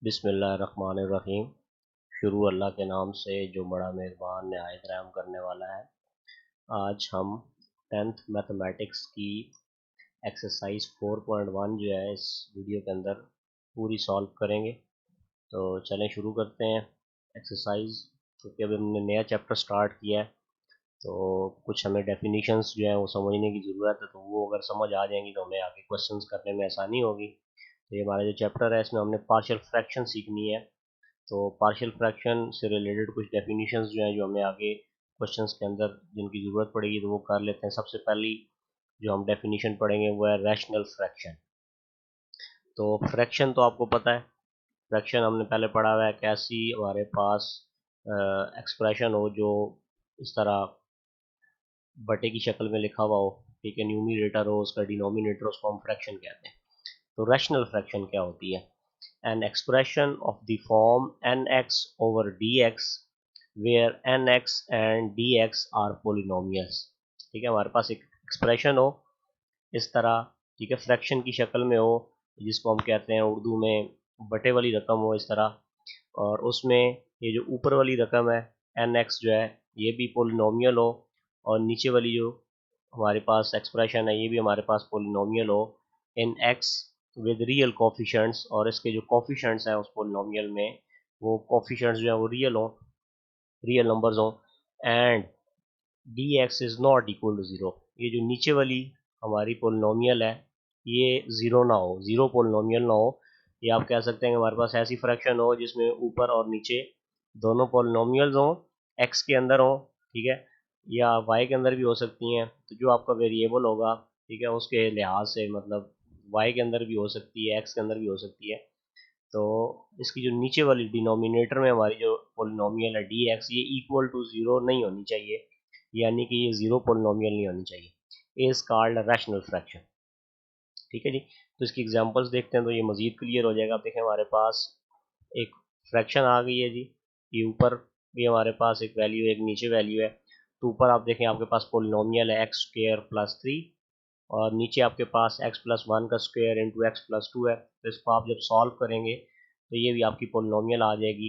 बिस्मिल्लाहिर्रहमानिर्रहीम। शुरू अल्लाह के नाम से जो बड़ा मेहरबान नहायत रहम करने वाला है। आज हम 10th मैथमेटिक्स की एक्सरसाइज 4.1 जो है इस वीडियो के अंदर पूरी सॉल्व करेंगे। तो चलें शुरू करते हैं एक्सरसाइज। क्योंकि अभी हमने नया चैप्टर स्टार्ट किया है तो कुछ हमें डेफिनेशंस जो है वो समझने की ज़रूरत है। तो वो अगर समझ आ जाएंगी तो हमें आगे क्वेश्चंस करने में आसानी होगी। तो ये हमारा जो चैप्टर है इसमें हमने पार्शियल फ्रैक्शन सीखनी है। तो पार्शियल फ्रैक्शन से रिलेटेड कुछ डेफिनेशंस जो हैं जो हमें आगे क्वेश्चंस के अंदर जिनकी ज़रूरत पड़ेगी तो वो कर लेते हैं। सबसे पहली जो हम डेफिनेशन पढ़ेंगे वो है रैशनल फ्रैक्शन। तो फ्रैक्शन तो आपको पता है, फ्रैक्शन हमने पहले पढ़ा हुआ है। कैसी हमारे पास एक्सप्रेशन हो जो इस तरह बटे की शक्ल में लिखा हुआ हो, ठीक है, न्यूमरेटर हो, उसका डिनोमिनेटर, उसको हम फ्रैक्शन कहते हैं। तो रैशनल फ्रैक्शन क्या होती है? N expression of the form nx over dx where nx and dx are polynomials। ठीक है, हमारे पास एक एक्सप्रेशन हो इस तरह, ठीक है, फ्रैक्शन की शक्ल में हो, जिसको हम कहते हैं उर्दू में बटे वाली रकम हो इस तरह, और उसमें ये जो ऊपर वाली रकम है nx जो है ये भी पोलिनोमियल हो, और नीचे वाली जो हमारे पास एक्सप्रेशन है ये भी हमारे पास पोलिनोमियल हो इन x विद रियल कोफिशेंट्स, और इसके जो कोफिशेंट्स हैं उस पोलिनोमियल में वो कोफिशेंट्स जो है वो रियल नंबर्स हों, and D X is not equal to zero. ये जो नीचे वाली हमारी पोलिनोमियल है ये ज़ीरो ना हो, ज़ीरो पोलिनोमियल ना हो। ये आप कह सकते हैं कि हमारे पास ऐसी फ्रैक्शन हो जिसमें ऊपर और नीचे दोनों पोलिनोमियल्स हों, एक्स के अंदर हों, ठीक है, या वाई के अंदर भी हो सकती हैं। तो जो आपका वेरिएबल होगा, ठीक है, उसके लिहाज से मतलब वाई के अंदर भी हो सकती है, एक्स के अंदर भी हो सकती है। तो इसकी जो नीचे वाली डिनोमिनेटर में हमारी जो पोलिनोमियल है डी एक्स ये इक्वल टू ज़ीरो नहीं होनी चाहिए, यानी कि ये ज़ीरो पोलिनोमियल नहीं होनी चाहिए। Is called rational fraction. ठीक है जी। तो इसकी एग्जांपल्स देखते हैं तो ये मज़ीद क्लियर हो जाएगा। आप देखें हमारे पास एक फ्रैक्शन आ गई है जी, ये ऊपर भी हमारे पास एक वैल्यू है, एक नीचे वैल्यू है। तो ऊपर आप देखें आपके पास पोलिनोमियल है एक्स स्क्वायर प्लस थ्री, और नीचे आपके पास एक्स प्लस वन का square into x plus to है। तो इसको आप जब सॉल्व करेंगे तो ये भी आपकी पोलिनोमियल आ जाएगी।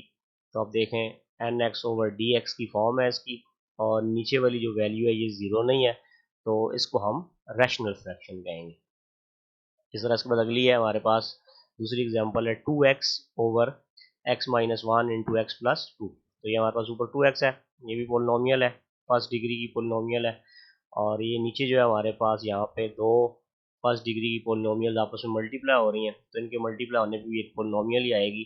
तो आप देखें N X over D X की फॉर्म है इसकी, और नीचे वाली जो वैल्यू है ये ज़ीरो नहीं है, तो इसको हम रैशनल फ्रैक्शन कहेंगे। इस तरह इसके बाद अगली है हमारे पास दूसरी एग्जांपल है two X over x minus one into x plus two. तो ये हमारे पास ऊपर टू एक्स है, ये भी पोलिनोमियल है, फर्स्ट डिग्री की पोलिनोमियल है। और ये नीचे जो है हमारे पास यहाँ पे दो फर्स्ट डिग्री की पोलिनोमियल आपस में मल्टीप्लाई हो रही हैं, तो इनके मल्टीप्लाई होने पे भी एक पोलिनोमियल ही आएगी।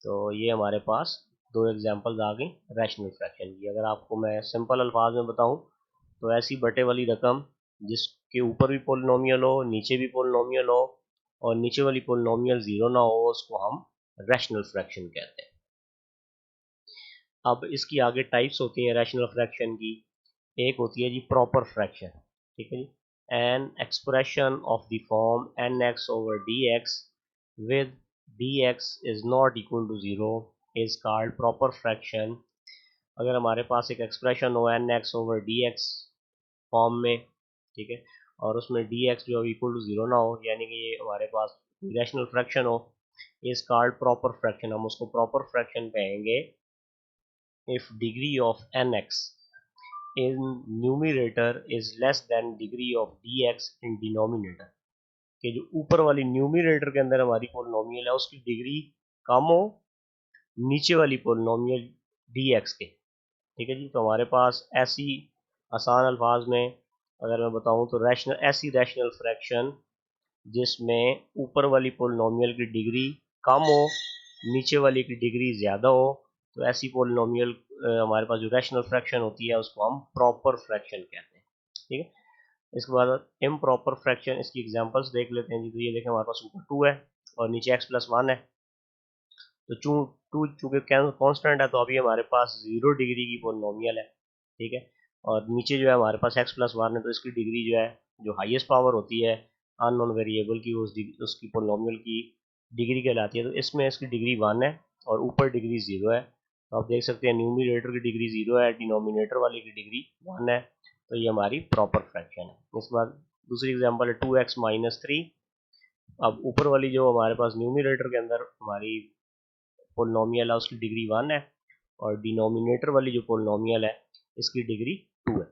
तो ये हमारे पास दो एग्जांपल्स आ गई रैशनल फ्रैक्शन की। अगर आपको मैं सिंपल अल्फाज में बताऊं तो ऐसी बटे वाली रकम जिसके ऊपर भी पोलिनोमियल हो, नीचे भी पोलिनोमियल हो, और नीचे वाली पोलिनोमियल ज़ीरो ना हो, उसको हम रैशनल फ्रैक्शन कहते हैं। अब इसकी आगे टाइप्स होती हैं रैशनल फ्रैक्शन की। एक होती है जी प्रॉपर फ्रैक्शन, ठीक है जी। An expression of the form N X over D X with D X is not equal to zero is called proper fraction. अगर हमारे पास एक एक्सप्रेशन हो N X over D X form में, ठीक है, और उसमें डी एक्स जो इक्वल टू ज़ीरो ना हो, यानी कि ये हमारे पास रैशनल फ्रैक्शन हो, इज कॉल्ड प्रॉपर फ्रैक्शन। हम उसको प्रॉपर फ्रैक्शन कहेंगे if degree of N X in numerator is less than degree of dx in denominator। कि जो ऊपर वाली न्यूमिनेटर के अंदर हमारी पोलिनोमियल है उसकी डिग्री कम हो नीचे वाली पोलिनोमियल dx के, ठीक है जी। तो हमारे पास ऐसी आसान अल्फाज में अगर मैं बताऊं तो ऐसी रैशनल फ्रैक्शन जिसमें ऊपर वाली पोलिनोमियल की डिग्री कम हो, नीचे वाली की डिग्री ज़्यादा हो, तो ऐसी पोलिनोमियल हमारे पास जो रैशनल फ्रैक्शन होती है उसको हम प्रॉपर फ्रैक्शन कहते हैं। ठीक है, इसके बाद इम प्रॉपर फ्रैक्शन, इसकी एग्जांपल्स देख लेते हैं जी। तो ये देखें हमारे पास ऊपर टू है और नीचे एक्स प्लस वन है। तो टू चूँकि कांस्टेंट है तो अभी हमारे पास ज़ीरो डिग्री की पोलिनोमियल है, ठीक है, और नीचे जो है हमारे पास एक्स प्लस वन है, तो इसकी डिग्री जो है जो हाईएस्ट पावर होती है अननोन वेरिएबल की उसकी पोलिनोमियल की डिग्री कहलाती है। तो इसमें इसकी डिग्री वन है और ऊपर डिग्री ज़ीरो है। तो आप देख सकते हैं न्यूमिनेटर की डिग्री ज़ीरो है, डिनोमिनेटर वाली की डिग्री वन है। तो ये हमारी प्रॉपर फ्रैक्शन है। इसके बाद दूसरी एग्जांपल है टू एक्स माइनस थ्री। अब ऊपर वाली जो हमारे पास न्यूमिनेटर के अंदर हमारी पोलिनोमियल है उसकी डिग्री 1 है और डिनोमिनेटर वाली जो पोलिनोमियल है इसकी डिग्री 2 है।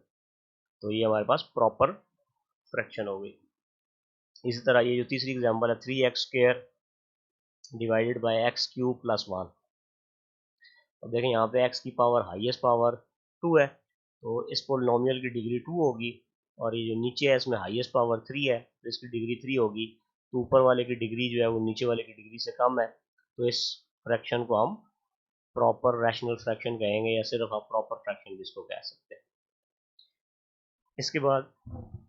तो ये हमारे पास प्रॉपर फ्रैक्शन हो गई। इसी तरह ये जो तीसरी एग्जांपल है 3x² divided by x³ plus 1। अब देखें यहाँ पे x की पावर हाईएस्ट पावर 2 है तो इस पोलिनोमियल की डिग्री 2 होगी और ये जो नीचे है इसमें हाईएस्ट पावर 3 है तो इसकी डिग्री 3 होगी। तो ऊपर वाले की डिग्री जो है वो नीचे वाले की डिग्री से कम है तो इस फ्रैक्शन को हम प्रॉपर रैशनल फ्रैक्शन कहेंगे या सिर्फ आप प्रॉपर फ्रैक्शन जिसको कह सकते हैं। इसके बाद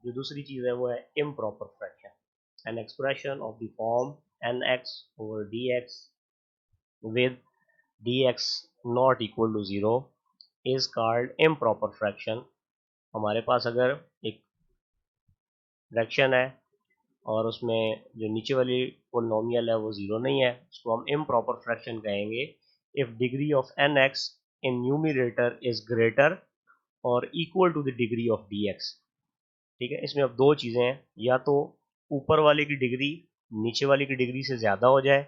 जो दूसरी चीज़ है वो है improper fraction. N expression of the form nx over dx with dx not equal to 0 is called improper fraction। हमारे पास अगर एक फ्रैक्शन है और उसमें जो नीचे वाली पोलिनोमियल है वो 0 नहीं है उसको हम इम्प्रॉपर फ्रैक्शन कहेंगे if degree of nx in numerator is greater और equal to the degree of dx। ठीक है, इसमें अब दो चीज़ें हैं, या तो ऊपर वाले की डिग्री नीचे वाले की डिग्री से ज़्यादा हो जाए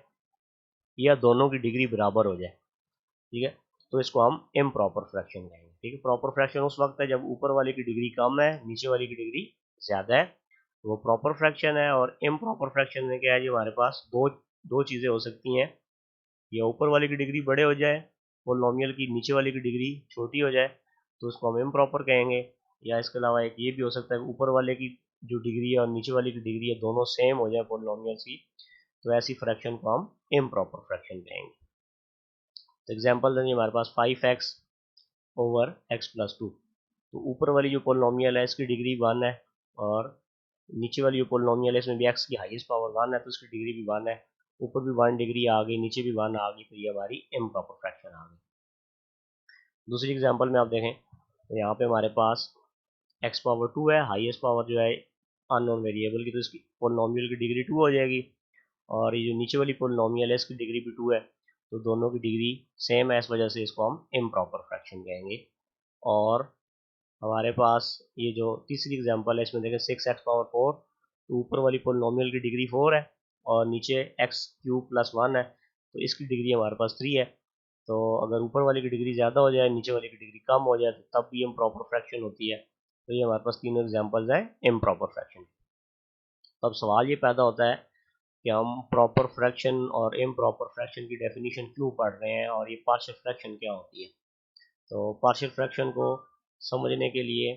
या दोनों की डिग्री बराबर हो जाए। ठीक है, तो इसको हम इम्प्रॉपर फ्रैक्शन कहेंगे। ठीक है, प्रॉपर फ्रैक्शन उस वक्त है जब ऊपर वाले की डिग्री कम है नीचे वाले की डिग्री ज़्यादा है, तो वो प्रॉपर फ्रैक्शन है। और इम्प्रॉपर फ्रैक्शन में क्या है जी, हमारे पास दो चीज़ें हो सकती हैं, या ऊपर वाले की डिग्री बड़े हो जाए पोलिनोमियल की नीचे वाले की डिग्री छोटी हो जाए तो उसको हम इम्प्रॉपर कहेंगे, या इसके अलावा एक ये भी हो सकता है ऊपर वाले की जो डिग्री है और नीचे वाले की डिग्री है दोनों सेम हो जाए पोलिनोमियल्स की, तो ऐसी फ्रैक्शन को हम इम्प्रॉपर फ्रैक्शन कहेंगे। तो एग्जांपल देंगे हमारे पास 5x ओवर x प्लस 2। तो ऊपर वाली जो पोलिनोमियल है इसकी डिग्री 1 है और नीचे वाली जो पोलिनोमियल है इसमें भी x की हाईएस्ट पावर 1 है तो इसकी डिग्री भी 1 है। ऊपर भी 1 डिग्री आ गई नीचे भी 1 आ गई तो ये हमारी इम्प्रॉपर फ्रैक्शन आ गई। दूसरी एग्जांपल में आप देखें तो यहाँ पे हमारे पास x पावर 2 है, हाईएस्ट पावर जो है अननोन वेरिएबल की, तो इसकी पोलिनोमियल की डिग्री 2 हो जाएगी और ये जो नीचे वाली पोलिनोमियल है इसकी डिग्री भी 2 है तो दोनों की डिग्री सेम है, इस वजह से इसको हम इम्प्रॉपर फ्रैक्शन कहेंगे। और हमारे पास ये जो तीसरी एग्जांपल है इसमें देखें 6x⁴, तो ऊपर वाली पोलिनोमियल की डिग्री 4 है और नीचे x³ प्लस 1 है तो इसकी डिग्री हमारे पास 3 है। तो अगर ऊपर वाले की डिग्री ज़्यादा हो जाए नीचे वाले की डिग्री कम हो जाए तो तब भी इम्प्रॉपर फ्रैक्शन होती है। तो ये हमारे पास तीनों एग्जांपल्स हैं इम्प्रॉपर फ्रैक्शन। तो अब सवाल ये पैदा होता है कि हम प्रॉपर फ्रैक्शन और इम्प्रॉपर फ्रैक्शन की डेफिनेशन क्यों पढ़ रहे हैं और ये पार्शियल फ्रैक्शन क्या होती है। तो पार्शियल फ्रैक्शन को समझने के लिए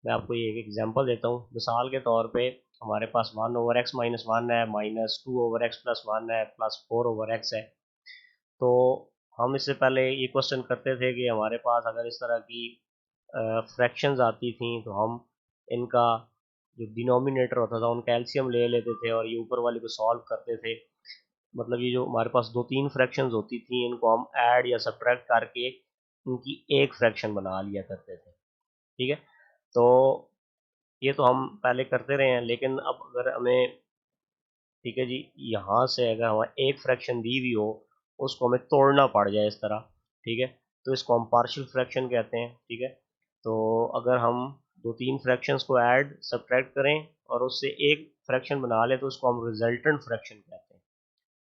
मैं आपको ये एक एग्जांपल देता हूँ। मिसाल के तौर पे हमारे पास 1/x-1 है, -2/x+1 है, +4/x है। तो हम इससे पहले ये क्वेश्चन करते थे कि हमारे पास अगर इस तरह की फ्रैक्शंस आती थी तो हम इनका जो डिनोमिनेटर होता था उनका एलसीएम ले लेते थे और ये ऊपर वाले को सॉल्व करते थे। मतलब ये जो हमारे पास 2-3 फ्रैक्शंस होती थी इनको हम ऐड या सब्ट्रैक्ट करके इनकी एक फ्रैक्शन बना लिया करते थे। ठीक है, तो ये तो हम पहले करते रहे हैं, लेकिन अब अगर हमें, ठीक है जी, यहाँ से अगर हमें एक फ्रैक्शन दी हुई हो उसको हमें तोड़ना पड़ जाए इस तरह, ठीक है, तो इसको हम पार्शियल फ्रैक्शन कहते हैं। ठीक है, तो अगर हम 2-3 फ्रैक्शंस को ऐड सब्ट्रैक्ट करें और उससे एक फ्रैक्शन बना लें तो उसको हम रिजल्टेंट फ्रैक्शन कहते हैं।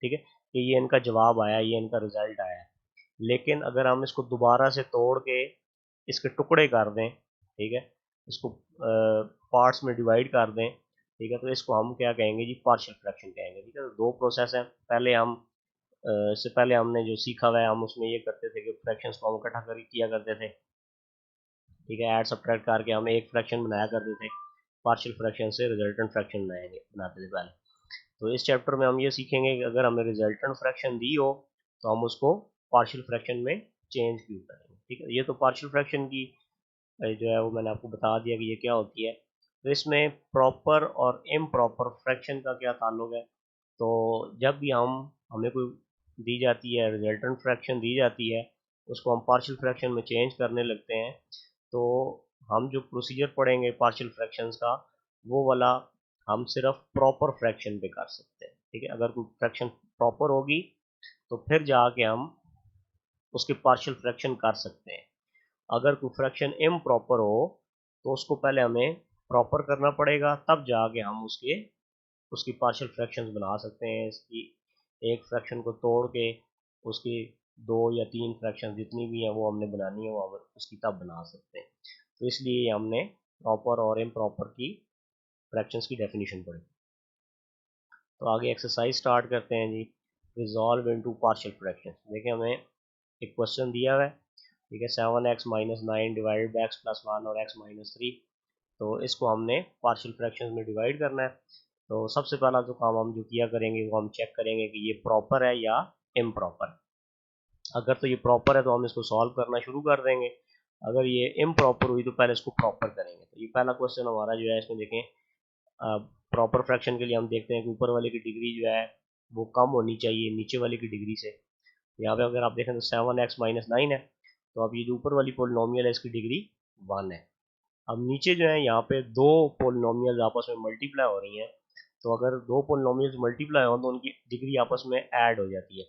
ठीक है, कि ये इनका जवाब आया, ये इनका रिजल्ट आया। लेकिन अगर हम इसको दोबारा से तोड़ के इसके टुकड़े कर दें, ठीक है, इसको पार्ट्स में डिवाइड कर दें, ठीक है, तो इसको हम क्या कहेंगे जी, पार्शियल फ्रैक्शन कहेंगे। ठीक है, तो दो प्रोसेस हैं। पहले हम इससे पहले हमने जो सीखा हुआ है हम उसमें ये करते थे कि फ्रैक्शंस को हम इकट्ठा कर किया करते थे। ठीक है, ऐड सब्ट्रैक्ट करके हम एक फ्रैक्शन बनाया करते थे, पार्शियल फ्रैक्शन से रिजल्टेंट फ्रैक्शन बनाते थे पहले। तो इस चैप्टर में हम ये सीखेंगे कि अगर हमें रिजल्टेंट फ्रैक्शन दी हो तो हम उसको पार्शियल फ्रैक्शन में चेंज क्यों करेंगे। ठीक है, ये तो पार्शियल फ्रैक्शन की जो है वो मैंने आपको बता दिया कि ये क्या होती है। तो इसमें प्रॉपर और इम्प्रॉपर फ्रैक्शन का क्या ताल्लुक है। तो जब भी हमें कोई दी जाती है रिजल्टेंट फ्रैक्शन दी जाती है उसको हम पार्शियल फ्रैक्शन में चेंज करने लगते हैं, तो हम जो प्रोसीजर पढ़ेंगे पार्शियल फ्रैक्शंस का वो वाला हम सिर्फ प्रॉपर फ्रैक्शन पे कर सकते हैं। ठीक है, अगर कोई फ्रैक्शन प्रॉपर होगी तो फिर जाके हम उसके पार्शियल फ्रैक्शन कर सकते हैं। अगर कोई फ्रैक्शन इम्प्रॉपर हो तो उसको पहले हमें प्रॉपर करना पड़ेगा, तब जाके हम उसकी पार्शियल फ्रैक्शंस बना सकते हैं। इसकी एक फ्रैक्शन को तोड़ के उसकी 2 या 3 फ्रैक्शन जितनी भी हैं वो हमने बनानी है, वो हम उसकी तब बना सकते हैं। तो इसलिए हमने प्रॉपर और इम्प्रॉपर की फ्रैक्शंस की डेफिनेशन पढ़ी। तो आगे एक्सरसाइज स्टार्ट करते हैं जी। Resolve into partial fraction. देखिए हमें एक क्वेश्चन दिया हुआ है, ठीक है, 7x minus 9 divided by x plus 1 और x माइनस 3। तो इसको हमने पार्शियल फ्रैक्शन में डिवाइड करना है। तो सबसे पहला जो काम हम जो किया करेंगे वो हम चेक करेंगे कि ये प्रॉपर है या इम्प्रॉपर। अगर तो ये प्रॉपर है तो हम इसको सॉल्व करना शुरू कर देंगे, अगर ये इम्प्रॉपर हुई तो पहले इसको प्रॉपर करेंगे। तो ये पहला क्वेश्चन हमारा जो है, इसमें देखें प्रॉपर फ्रैक्शन के लिए हम देखते हैं कि ऊपर वाले की डिग्री जो है वो कम होनी चाहिए नीचे वाले की डिग्री से। यहाँ पे अगर आप देखें तो 7x माइनस 9 है, तो अब ये जो ऊपर वाली पोलिनोमियल है इसकी डिग्री 1 है। अब नीचे जो है यहाँ पे दो पोलिनोमियल्स आपस में मल्टीप्लाई हो रही हैं, तो अगर दो पोलिनोमियल्स मल्टीप्लाई हो तो उनकी डिग्री आपस में ऐड हो जाती है।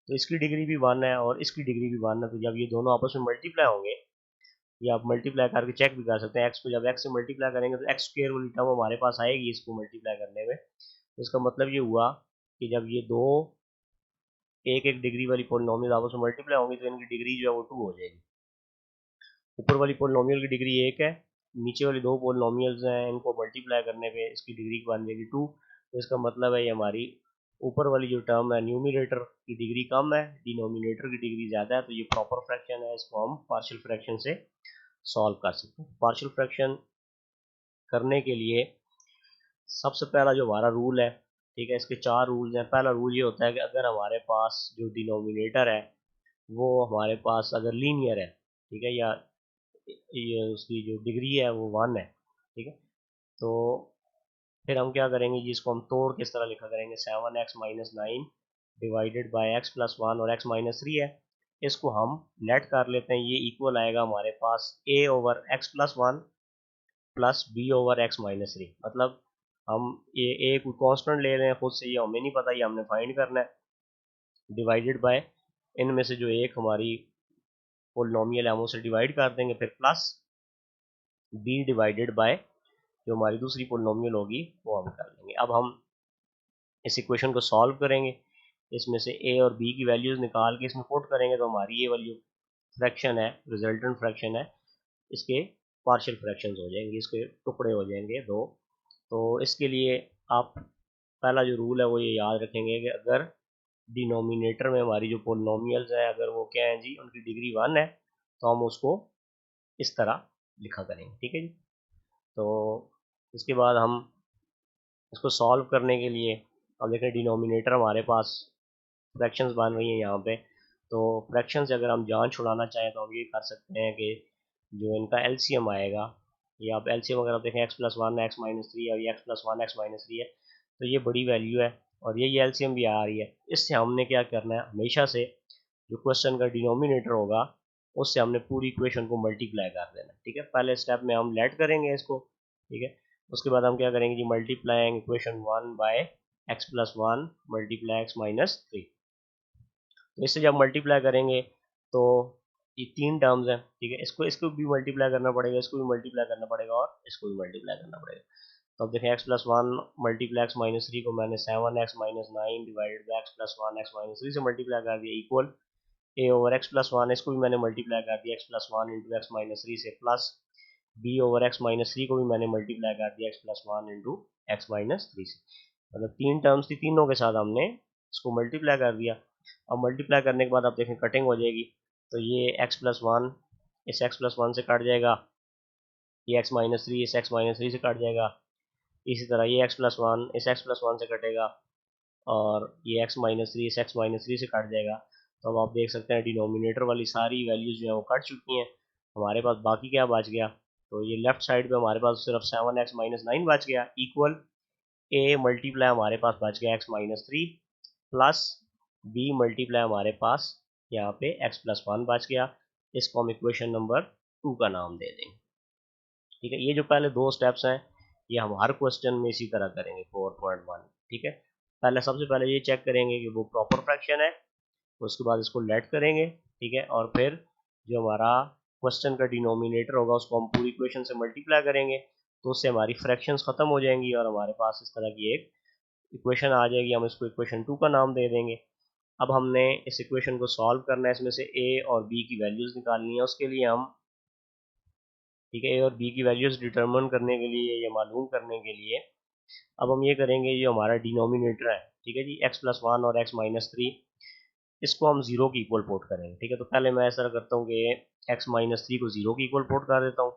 तो इसकी डिग्री भी 1 है और इसकी डिग्री भी 1 है, तो जब ये दोनों आपस में मल्टीप्लाई होंगे, या आप मल्टीप्लाई करके चेक भी कर सकते हैं, एक्स को जब एक्स से मल्टीप्लाई करेंगे तो एक्स स्क्वायर वाली टर्म हमारे पास आएगी इसको मल्टीप्लाई करने में। तो इसका मतलब ये हुआ कि जब ये दो एक एक डिग्री वाली पोलिनोमियल आपस में मल्टीप्लाई होंगी तो इनकी डिग्री जो है वो 2 हो जाएगी। ऊपर वाली पोलिनोमियल की डिग्री 1 है, नीचे वाली दो पोलिनोमियल्स हैं, इनको मल्टीप्लाई करने पे इसकी डिग्री बन जाएगी 2। तो इसका मतलब है ये हमारी ऊपर वाली जो टर्म है न्यूमिनेटर की डिग्री कम है, डिनोमिनेटर की डिग्री ज़्यादा है, तो ये प्रॉपर फ्रैक्शन है, इसको हम पार्शियल फ्रैक्शन से सॉल्व कर सकते हैं। पार्शियल फ्रैक्शन करने के लिए सबसे पहला जो हमारा रूल है, ठीक है, इसके 4 रूल्स हैं। पहला रूल ये होता है कि अगर हमारे पास जो डिनोमिनेटर है वो हमारे पास अगर लीनियर है, ठीक है, या ये उसकी जो डिग्री है वो 1 है, ठीक है, तो फिर हम क्या करेंगे जी, इसको हम तोड़ के इस तरह लिखा करेंगे 7x minus 9 divided by x plus 1 और x माइनस 3 है। इसको हम लेट कर लेते हैं, ये इक्वल आएगा हमारे पास a over x plus 1 plus B over x minus 3। मतलब हम ये a को कांस्टेंट ले रहे हैं खुद से, ये हमें नहीं पता, ये हमने फाइंड करना है। डिवाइडेड बाय इनमें से जो एक हमारी पोलिनोमियल है हम उसे डिवाइड कर देंगे, फिर प्लस b डिवाइडेड बाय जो हमारी दूसरी पोलिनोमियल होगी वो हम कर लेंगे। अब हम इस इक्वेशन को सॉल्व करेंगे, इसमें से a और b की वैल्यूज निकाल के इसमें पुट करेंगे, तो हमारी ये वाली जो फ्रैक्शन है, रिजल्टेंट फ्रैक्शन है, इसके पार्शियल फ्रैक्शंस हो जाएंगे, इसके टुकड़े हो जाएंगे दो। तो इसके लिए आप पहला जो रूल है वो ये याद रखेंगे कि अगर डिनोमिनेटर में हमारी जो पोलिनोमियल्स है अगर वो क्या है जी, उनकी डिग्री 1 है, तो हम उसको इस तरह लिखा करेंगे, ठीक है जी। तो इसके बाद हम इसको सॉल्व करने के लिए अब देखें डिनोमिनेटर हमारे पास फ्रैक्शंस बन रही हैं यहाँ पे। तो फ्रैक्शन से अगर हम जान छुड़ाना चाहें तो हम ये कर सकते हैं कि जो इनका एलसीएम आएगा, ये आप एलसीएम अगर आप देखें एक्स प्लस 1 एक्स माइनस 3 और ये एक्स प्लस 1 एक्स माइनस 3 है, तो ये बड़ी वैल्यू है और ये एलसीएम भी आ रही है। इससे हमने क्या करना है, हमेशा से जो क्वेश्चन का डिनोमिनेटर होगा उससे हमने पूरी इक्वेशन को मल्टीप्लाई कर देना, ठीक है। पहले स्टेप में हम लेट करेंगे इसको, ठीक है, उसके बाद हम क्या करेंगे जी, multiplying equation 1 by X plus 1 multiply X minus 3। तो इससे जब मल्टीप्लाई करेंगे तो ये 3 टर्म्स हैं, ठीक है, इसको इसको भी मल्टीप्लाई करना पड़ेगा, इसको भी मल्टीप्लाई करना पड़ेगा और इसको भी मल्टीप्लाई करना पड़ेगा। तो अब देखें X plus 1 multiply X minus 3 को मैंने 7x minus 9 divided by x plus 1 X minus 3 से मल्टीप्लाई कर दिया, equal A over x plus 1, इसको भी मैंने मल्टीप्लाई कर दिया X plus 1 into x minus 3 से, plus B over x minus 3 को भी मैंने मल्टीप्लाई कर दिया X plus 1 into x minus 3 से। मतलब 3 टर्म्स थी, तीनों के साथ हमने इसको मल्टीप्लाई कर दिया। अब मल्टीप्लाई करने के बाद आप देखें कटिंग हो जाएगी, तो ये एक्स प्लस 1 इस एक्स प्लस 1 से कट जाएगा, ये एक्स माइनस 3 इस एक्स माइनस 3 से कट जाएगा, इसी तरह ये एक्स प्लस 1 इस एक्स प्लस 1 से कटेगा और ये एक्स माइनस 3 इस एक्स माइनस 3 से कट जाएगा। तो अब आप देख सकते हैं डिनोमिनेटर वाली सारी वैल्यूज जो है वो कट चुकी हैं, हमारे पास बाकी क्या बच गया, तो ये लेफ्ट साइड पे हमारे पास सिर्फ 7x माइनस 9 बच गया, इक्वल ए मल्टीप्लाई हमारे पास बच गया X minus 3 plus B multiply हमारे पास यहाँ पे एक्स प्लस 1 बच गया। इसको हम इक्वेशन नंबर 2 का नाम दे देंगे, ठीक है। ये जो पहले दो स्टेप्स हैं ये हम हर क्वेश्चन में इसी तरह करेंगे 4.1, ठीक है। पहले सबसे पहले ये चेक करेंगे कि वो प्रॉपर फ्रैक्शन है, उसके बाद इसको लेट करेंगे, ठीक है, और फिर जो हमारा क्वेश्चन का डिनोमिनेटर होगा उसको हम पूरी इक्वेशन से मल्टीप्लाई करेंगे, तो उससे हमारी फ्रैक्शंस खत्म हो जाएंगी और हमारे पास इस तरह की एक इक्वेशन आ जाएगी, हम इसको इक्वेशन 2 का नाम दे देंगे। अब हमने इस इक्वेशन को सॉल्व करना है, इसमें से ए और बी की वैल्यूज़ निकालनी है। उसके लिए हम, ठीक है, ए और बी की वैल्यूज़ डिटरमिन करने के लिए, ये मालूम करने के लिए अब हम ये करेंगे, ये हमारा डिनोमिनेटर है, ठीक है जी, x+1 और x-3, इसको हम जीरो की इक्वल पोर्ट करेंगे। ठीक है, तो पहले मैं ऐसा करता हूँ कि x-3 को जीरो की इक्वल पोर्ट कर देता हूँ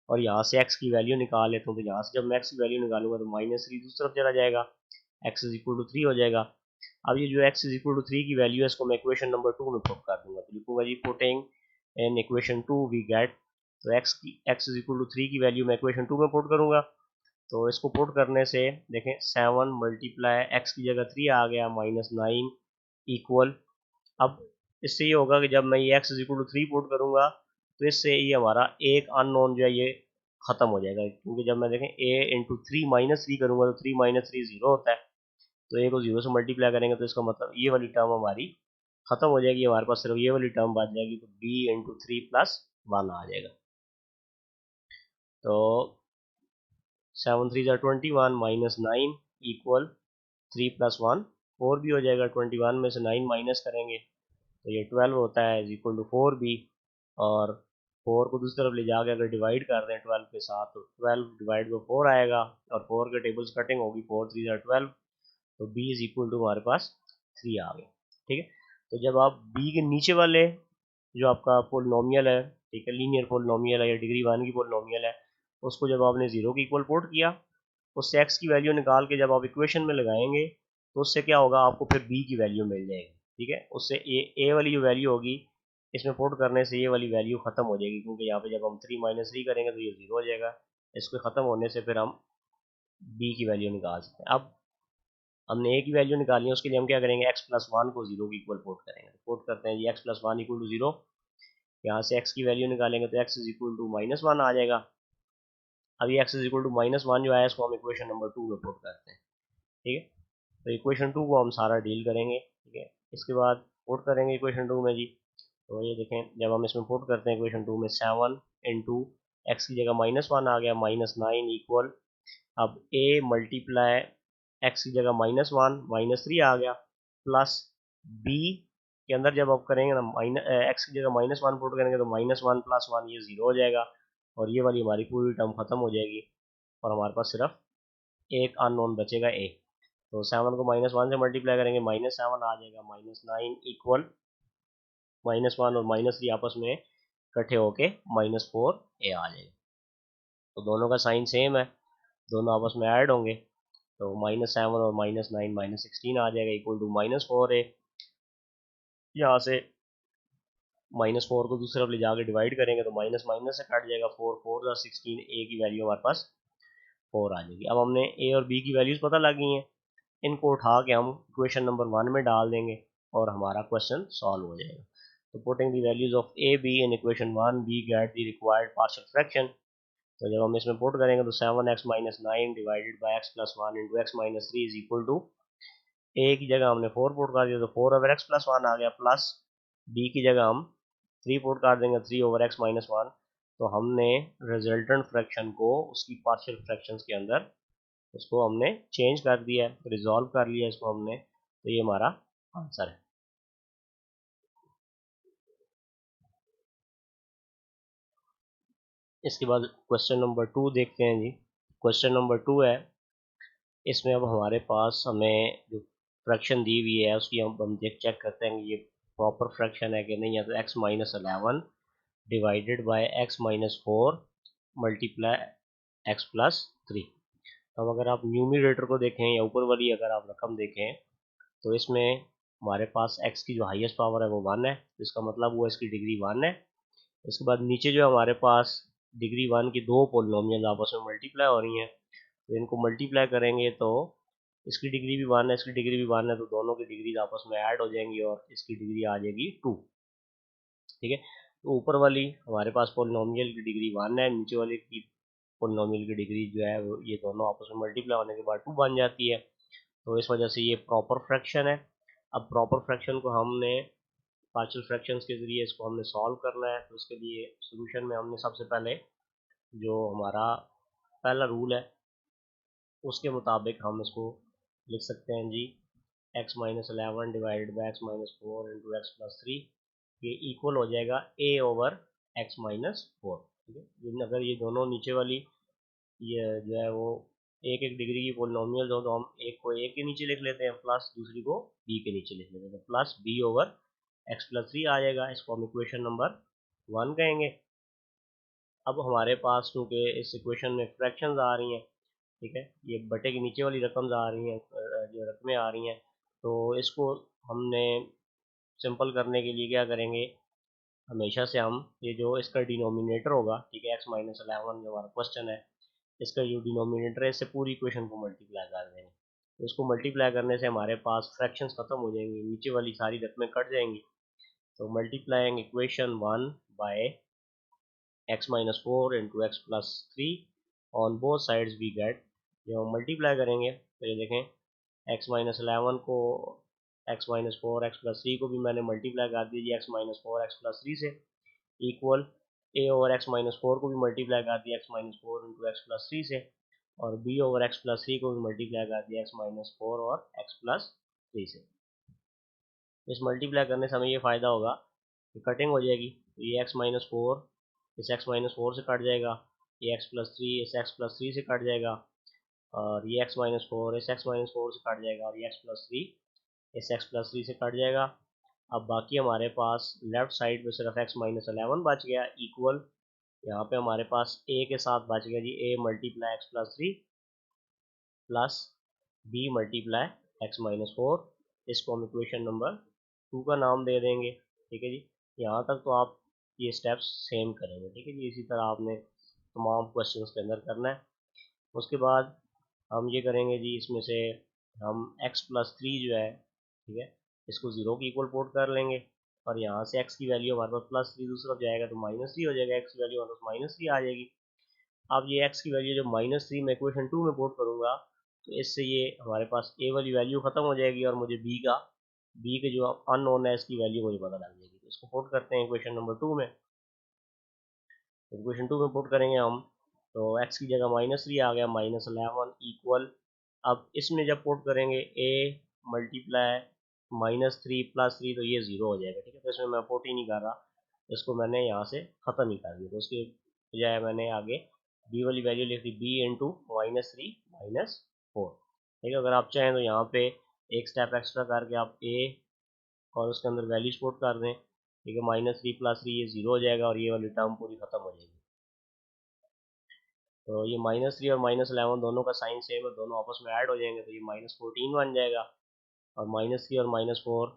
और यहाँ से x की वैल्यू निकाल लेता हूँ। तो यहाँ से जब मैं x की वैल्यू निकालूंगा तो -3 दूसरी तरफ चला जाएगा, x=3 हो जाएगा। अब ये जो x=3 की वैल्यू है, इसको मैं इक्वेशन नंबर 2 में पुट कर दूंगा। तो लिखूंगा जी, putting in equation 2 we get, तो x=3 की वैल्यू मैं इक्वेशन 2 में पुट करूंगा। तो इसको पुट करने से देखें, 7 मल्टीप्लाई x की जगह 3 आ गया, -9 इक्वल, अब इससे ये होगा कि जब मैं ये x=3 पुट करूंगा तो इससे ये हमारा एक अननोन जो है ये खत्म हो जाएगा, क्योंकि जब मैं देखें a × 3 - 3 करूंगा तो 3 - 3 0 होता है। तो a को 0 से मल्टीप्लाई करेंगे तो इसका मतलब ये वाली टर्म हमारी खत्म हो जाएगी, हमारे पास सिर्फ ये वाली टर्म बच जाएगी, तो b × 3 + 1 आ जाएगा। तो 7 3 21 -9 इक्वल 3 + 1 4 भी हो जाएगा। 21 में से 9 माइनस करेंगे तो ये 12 होता है, इज इक्वल टू 4b, और 4 को दूसरी तरफ ले जाके अगर डिवाइड कर दें 12 के साथ तो 12 डिवाइड बाई 4 आएगा, और 4 के टेबल्स कटिंग होगी, 4 3 12, तो b इज इक्वल टू हमारे पास 3 आ गया। ठीक है, तो जब आप b के नीचे वाले जो आपका पोलिनोमियल है, ठीक है, लीनियर पोलिनोमियल है या डिग्री 1 की पोलिनोमियल है, उसको जब आपने जीरो की इक्वल पुट किया, उससे x की वैल्यू निकाल के जब आप इक्वेशन में लगाएंगे तो उससे क्या होगा, आपको फिर b की वैल्यू मिल जाएगी। ठीक है, उससे a वाली जो वैल्यू होगी, इसमें पुट करने से ये वाली वैल्यू खत्म हो जाएगी, क्योंकि यहाँ पे जब हम 3 - 3 करेंगे तो ये 0 हो जाएगा। इसको खत्म होने से फिर हम b की वैल्यू निकाल सकते हैं। अब हमने a की वैल्यू निकालनी है, उसके लिए हम क्या करेंगे, x+1 को 0 की इक्वल पुट करेंगे। तो पुट करते हैं जी, x+1 = 0, यहाँ से x की वैल्यू निकालेंगे तो x = -1 आ जाएगा। अब ये x = -1 जो आया, इसको हम इक्वेशन नंबर 2 में पुट करते हैं। ठीक है, तो इक्वेशन 2 को हम सारा डील करेंगे। ठीक है, इसके बाद पुट करेंगे इक्वेशन 2 में जी, तो ये देखें, जब हम इसमें पुट करते हैं इक्वेशन 2 में, 7 इंटू एक्स की जगह -1 आ गया, -9 इक्वल, अब a मल्टीप्लाई एक्स की जगह -1 -3 आ गया, प्लस b के अंदर जब आप करेंगे ना, एक्स की जगह -1 पुट करेंगे तो -1 + 1 ये 0 हो जाएगा, और ये वाली हमारी पूरी टर्म खत्म हो जाएगी, और हमारे पास सिर्फ एक अननोन बचेगा a। तो 7 को -1 से मल्टीप्लाई करेंगे, -7 आ जाएगा, -9 इक्वल, -1 और -3 आपस में इकट्ठे होके -4a आ जाएगा। तो दोनों का साइन सेम है, दोनों आपस में ऐड होंगे, तो -7 और -9 -16 आ जाएगा, इक्वल टू -4a। यहाँ से -4 को दूसरी तरफ ले जाके डिवाइड करेंगे तो माइनस माइनस से कट जाएगा, 4 4 16, a की वैल्यू हमारे पास 4 आ जाएगी। अब हमने a और b की वैल्यूज़ पता लग गई हैं, इनको उठा के हम इक्वेशन नंबर 1 में डाल देंगे और हमारा क्वेश्चन सॉल्व हो जाएगा। तो putting the values of a b in equation 1, we get the required partial fraction। तो जब हम इसमें पुट करेंगे तो 7x - 9 divided by x+1 into x-3 is equal to, a की जगह हमने 4 पुट कर दिया तो 4/x+1 आ गया, प्लस b की जगह हम 3 पुट कर देंगे, 3/x-1। तो हमने रिजल्टेंट फ्रैक्शन को उसकी पार्शियल फ्रैक्शंस के अंदर उसको हमने चेंज कर दिया है, रिजॉल्व कर लिया इसको हमने, तो ये हमारा आंसर है। इसके बाद क्वेश्चन नंबर 2 देखते हैं जी। क्वेश्चन नंबर 2 है, इसमें अब हमारे पास हमें जो फ्रैक्शन दी हुई है उसकी हम देख चेक करते हैं कि ये प्रॉपर फ्रैक्शन है कि नहीं, या तो x-11 divided by x-4 multiply x+3। अब अगर आप न्यूमरेटर को देखें या ऊपर वाली अगर आप रकम देखें तो इसमें हमारे पास x की जो हाईएस्ट पावर है वो 1 है, इसका मतलब वो इसकी डिग्री 1 है। इसके बाद नीचे जो हमारे पास डिग्री 1 की दो पोलिनोमियल आपस में मल्टीप्लाई हो रही हैं, तो इनको मल्टीप्लाई करेंगे तो इसकी डिग्री भी 1 है, इसकी डिग्री भी 1 है, तो दोनों की डिग्री आपस में ऐड हो जाएंगी और इसकी डिग्री आ जाएगी 2। ठीक है, तो ऊपर वाली हमारे पास पोलिनोमियल की डिग्री 1 है, नीचे वाले की पोलिनोमियल की डिग्री जो है वो ये दोनों आपस में मल्टीप्लाई होने के बाद 2 बन जाती है। तो इस वजह से ये प्रॉपर फ्रैक्शन है। अब प्रॉपर फ्रैक्शन को हमने पार्शियल फ्रैक्शंस के ज़रिए इसको हमने सॉल्व करना है, तो इसके लिए सॉल्यूशन में हमने सबसे पहले जो हमारा पहला रूल है उसके मुताबिक हम इसको लिख सकते हैं जी, X minus 11 divided by X minus 4 into x plus 3, ये इक्वल हो जाएगा ए ओवर एक्स माइनस 4। ठीक है, अगर ये दोनों नीचे वाली ये जो है वो एक एक डिग्री की पोलिनोमियल हो तो हम एक को ए के नीचे लिख लेते हैं प्लस दूसरी को बी के नीचे लिख लेते हैं, तो plus B over x plus 3 आ जाएगा। इसको हम इक्वेशन नंबर 1 कहेंगे। अब हमारे पास चूँकि इस इक्वेशन में फ्रैक्शंस आ रही हैं, ठीक है, ये बटे के नीचे वाली रकम्स आ रही हैं, जो रकमें आ रही हैं, तो इसको हमने सिंपल करने के लिए क्या करेंगे, हमेशा से हम ये जो इसका डिनोमिनेटर होगा, ठीक है, एक्स माइनस 11 जो हमारा क्वेश्चन है, इसका जो डिनोमिनेटर है इससे पूरी इक्वेशन को मल्टीप्लाई कर देंगे। तो इसको मल्टीप्लाई करने से हमारे पास फ्रैक्शंस खत्म हो जाएंगी, नीचे वाली सारी रकमें कट जाएंगी। तो multiplying equation 1 by x minus 4 into x plus 3 on both sides we get, जब हम मल्टीप्लाई करेंगे तो ये देखें x माइनस 11 को x माइनस 4 एक्स प्लस 3 को भी मैंने मल्टीप्लाई कर दिया x माइनस 4 एक्स प्लस 3 से, equal a over x minus 4 को भी मल्टीप्लाई कर दिया x minus 4 into x plus 3 से, और b ओवर x प्लस 3 को भी मल्टीप्लाई कर दिया x माइनस 4 और x प्लस 3 से। इस मल्टीप्लाई करने से हमें ये फ़ायदा होगा कि कटिंग हो जाएगी, तो ये x माइनस 4 इस x माइनस 4 से कट जाएगा, ये x प्लस 3 इस x प्लस 3 से कट जाएगा, और ये x माइनस 4 इस x माइनस 4 से कट जाएगा, और ये x प्लस 3 इस x प्लस 3 से कट जाएगा। अब बाकी हमारे पास लेफ्ट साइड पे सिर्फ x माइनस 11 बच गया, इक्वल यहाँ पे हमारे पास a के साथ बच गया जी a multiply x plus 3 plus b multiply X minus 4। इसको हम इक्वेशन नंबर 2 का नाम दे देंगे। ठीक है जी, यहाँ तक तो आप ये स्टेप्स सेम करेंगे। ठीक है जी, इसी तरह आपने तमाम क्वेश्चंस के अंदर करना है। उसके बाद हम ये करेंगे जी, इसमें से हम x प्लस 3 जो है, ठीक है, इसको ज़ीरो की इक्वल पोर्ट कर लेंगे, और यहाँ से x की वैल्यू हमारे पास प्लस 3 दूसरी तरफ जाएगा तो माइनस 3 हो जाएगा, x की वैल्यू हमारे पास माइनस 3 आ जाएगी। अब ये x की वैल्यू जब माइनस 3 मैं इक्वेशन 2 में पोर्ट करूँगा तो इससे ये हमारे पास a वाली वैल्यू ख़त्म हो जाएगी, और मुझे b के जो अननोन है इसकी वैल्यू मुझे पता लग जाएगी। तो इसको पोर्ट करते हैं इक्वेशन नंबर 2 में। इक्वेशन 2 में पुट करेंगे हम, तो x की जगह माइनस 3 आ गया, माइनस 11 इक्वल, अब इसमें जब पुट करेंगे a मल्टीप्लाई माइनस 3 प्लस 3 तो ये ज़ीरो हो जाएगा। ठीक है, तो इसमें मैं पुट ही नहीं कर रहा, इसको मैंने यहाँ से ख़त्म ही कर दिया। तो उसके बजाय मैंने आगे b वाली वैल्यू लिख दी, b इंटू माइनस 3 माइनस 4। ठीक है, अगर आप चाहें तो यहाँ पे एक स्टेप एक्स्ट्रा करके आप a और उसके अंदर वैल्यूज पुट कर दें। ठीक है, माइनस 3 प्लस 3 ये ज़ीरो हो जाएगा, और ये वाली टर्म पूरी ख़त्म हो जाएगी। तो ये माइनस 3 और माइनस 11 दोनों का साइन सेम है, दोनों आपस में ऐड हो जाएंगे, तो ये माइनस 14 बन जाएगा, और माइनस 3 और माइनस 4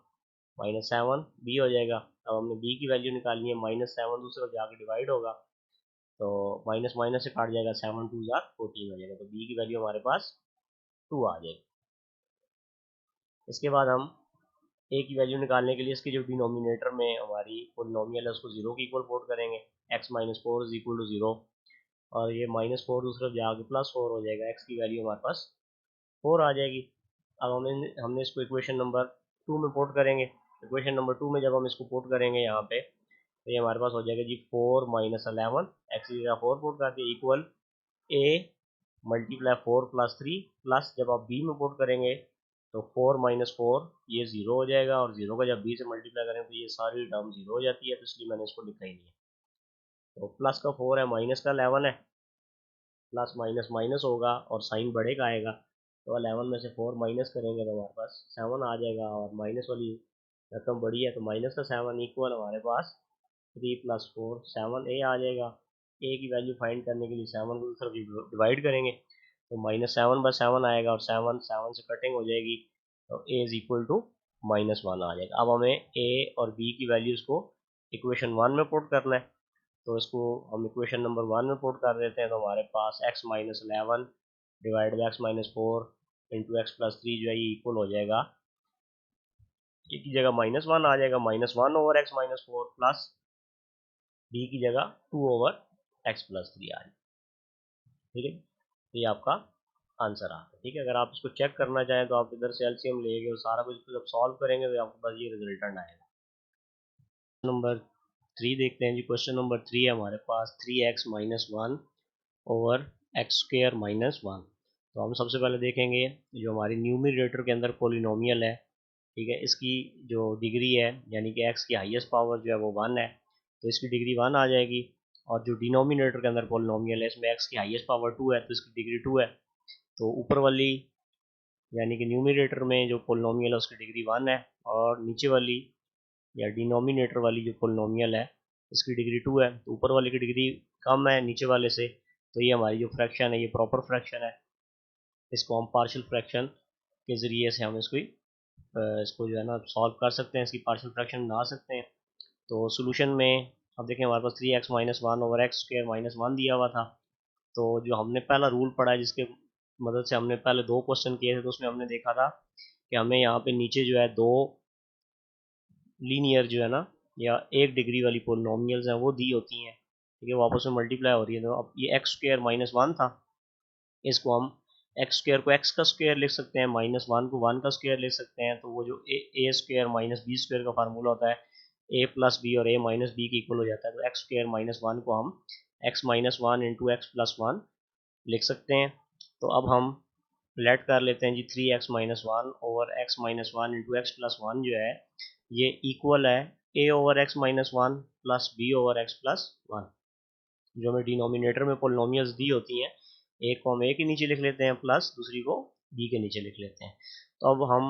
माइनस 7 बी हो जाएगा। अब हमने बी की वैल्यू निकालनी है, माइनस 7 दूसरे तरफ जाकर डिवाइड होगा, तो माइनस माइनस से काट जाएगा, 7 2 जार 14 हो जाएगा, तो बी की वैल्यू हमारे पास 2 आ जाएगी। इसके बाद हम ए की वैल्यू निकालने के लिए इसके जो डिनोमिनेटर में हमारी पोलिनोमियल है उसको जीरो की इक्वल पोर्ट करेंगे, x minus 4 is equal to 0, और ये माइनस 4 दूसरी तरफ जाके प्लस 4 हो जाएगा, एक्स की वैल्यू हमारे पास 4 आ जाएगी। अब हमने इसको इक्वेशन नंबर 2 में पोर्ट करेंगे। इक्वेशन नंबर 2 में जब हम इसको पोर्ट करेंगे यहाँ पे, तो ये हमारे पास हो जाएगा जी 4 माइनस 11, एक्स की जगह 4 पोर्ट कर दिया, equal A multiply 4 plus 3, plus जब आप बी में पोर्ट करेंगे तो 4 माइनस 4 ये ज़ीरो हो जाएगा, और ज़ीरो का जब बी से मल्टीप्लाई करेंगे तो ये सारी टर्म ज़ीरो हो जाती है, तो इसलिए मैंने इसको लिखा ही नहीं है। तो प्लस का 4 है, माइनस का 11 है, प्लस माइनस माइनस होगा और साइन बढ़ेगा आएगा, तो 11 में से 4 माइनस करेंगे तो हमारे पास 7 आ जाएगा, और माइनस वाली रकम बड़ी है तो माइनस का 7 इक्वल हमारे पास 3 प्लस 4 7 ए आ जाएगा। ए की वैल्यू फाइंड करने के लिए 7 को दूसरा डिवाइड करेंगे, तो माइनस 7/7 आएगा, और 7 7 से कटिंग हो जाएगी, तो ए इज इक्वल टू -1 आ जाएगा। अब हमें ए और बी की वैल्यूज़ को इक्वेशन 1 में पुट करना है, तो इसको हम इक्वेशन नंबर 1 में पुट कर देते हैं, तो हमारे पास x minus 11 divide by X minus 4 into x plus 3 जो है ये इक्वल हो जाएगा, ए की जगह -1 आ जाएगा, -1 over x minus 4 plus B की जगह 2 ओवर एक्स प्लस 3 आ जाएगा। ठीक है, तो ये आपका आंसर आता है। ठीक है, अगर आप इसको चेक करना चाहें तो आप इधर से एलसीएम लेके और सारा कुछ जब सॉल्व करेंगे तो आपके पास ये रिजल्टेंट आएगा। नंबर 3 देखते हैं जी। क्वेश्चन नंबर 3 है हमारे पास 3x minus 1 over x square minus 1। तो हम सबसे पहले देखेंगे जो हमारी न्यूमरेटर के अंदर पोलिनोमियल है ठीक है, इसकी जो डिग्री है यानी कि x की हाईएस्ट पावर जो है वो 1 है, तो इसकी डिग्री 1 आ जाएगी। और जो डिनोमिनेटर के अंदर पोलिनोमियल है इसमें x की हाईएस्ट पावर 2 है, तो इसकी डिग्री 2 है। तो ऊपर वाली यानी कि न्यूमिनेटर में जो पोलिनोमियल है उसकी डिग्री 1 है, और नीचे वाली या डिनोमिनेटर वाली जो पोलिनोमियल है इसकी डिग्री 2 है। तो ऊपर वाले की डिग्री कम है नीचे वाले से, तो ये हमारी जो फ्रैक्शन है ये प्रॉपर फ्रैक्शन है। इसको हम पार्शियल फ्रैक्शन के ज़रिए से हम इसको जो है ना सॉल्व कर सकते हैं, इसकी पार्शियल फ्रैक्शन बना सकते हैं। तो सोल्यूशन में अब देखें हमारे पास 3x-1 over x square minus one दिया हुआ था। तो जो हमने पहला रूल पढ़ा है जिसके मदद से हमने पहले दो क्वेश्चन किए थे, तो उसमें हमने देखा था कि हमें यहाँ पे नीचे जो है दो लीनियर जो है ना या एक डिग्री वाली पोलिनोमियल्स हैं वो दी होती हैं, ठीक है, वो आपस में मल्टीप्लाई हो रही है। तो अब ये एक्स स्क्वायर माइनस वन था, इसको हम एक्स स्क्वायर को एक्स का स्क्वायर लिख सकते हैं, माइनस वन को वन का स्क्वायर लिख सकते हैं। तो वो जो ए स्क्वायर माइनस बी स्क्वायर का फार्मूला होता है ए प्लस बी और ए माइनस बी के इक्वल हो जाता है। तो एक्स स्क्वायर माइनस वन को हम x minus one into x plus one लिख सकते हैं। तो अब हम लेट कर लेते हैं जी 3x-1 over x minus one into x plus one जो है ये इक्वल है A over x minus one plus B over x plus one. जो हमें डिनोमिनेटर में पोलिनोमियल्स दी होती हैं, एक को हम ए के नीचे लिख लेते हैं प्लस दूसरी को बी के नीचे लिख लेते हैं। तो अब हम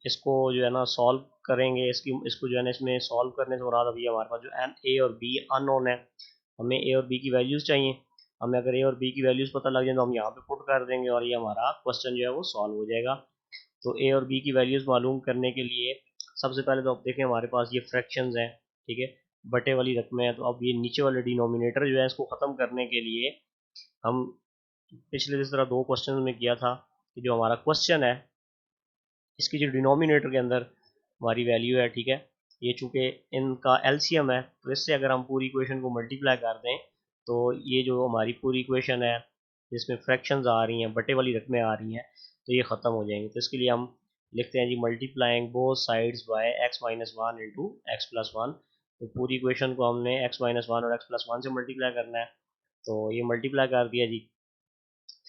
इसको जो है ना सॉल्व करेंगे, इसको जो है ना इसमें सॉल्व करने से मुराद अभी हमारे पास जो एन ए और बी अननोन है, हमें ए और बी की वैल्यूज़ चाहिए। हमें अगर ए और बी की वैल्यूज़ पता लग जाए तो हम यहाँ पे पुट कर देंगे और ये हमारा क्वेश्चन जो है वो सॉल्व हो जाएगा। तो ए और बी की वैल्यूज़ मालूम करने के लिए सबसे पहले तो अब देखें हमारे पास ये फ्रैक्शंस हैं, ठीक है, बटे वाली रकमें हैं। तो अब ये नीचे वाले डिनोमिनेटर जो है इसको ख़त्म करने के लिए हम पिछले जिस तरह दो क्वेश्चन में किया था कि जो हमारा क्वेश्चन है इसकी जो डिनोमिनेटर के अंदर हमारी वैल्यू है, ठीक है, ये चूँकि इनका एलसीएम है तो इससे अगर हम पूरी इक्वेशन को मल्टीप्लाई कर दें तो ये जो हमारी पूरी इक्वेशन है जिसमें फ्रैक्शंस आ रही हैं, बटे वाली रकमें आ रही हैं, तो ये ख़त्म हो जाएंगी। तो इसके लिए हम लिखते हैं जी multiplying both sides by X minus one into x plus one. तो पूरी इक्वेशन को हमने एक्स माइनस वन और एक्स प्लस वन से मल्टीप्लाई करना है। तो ये मल्टीप्लाई कर दिया जी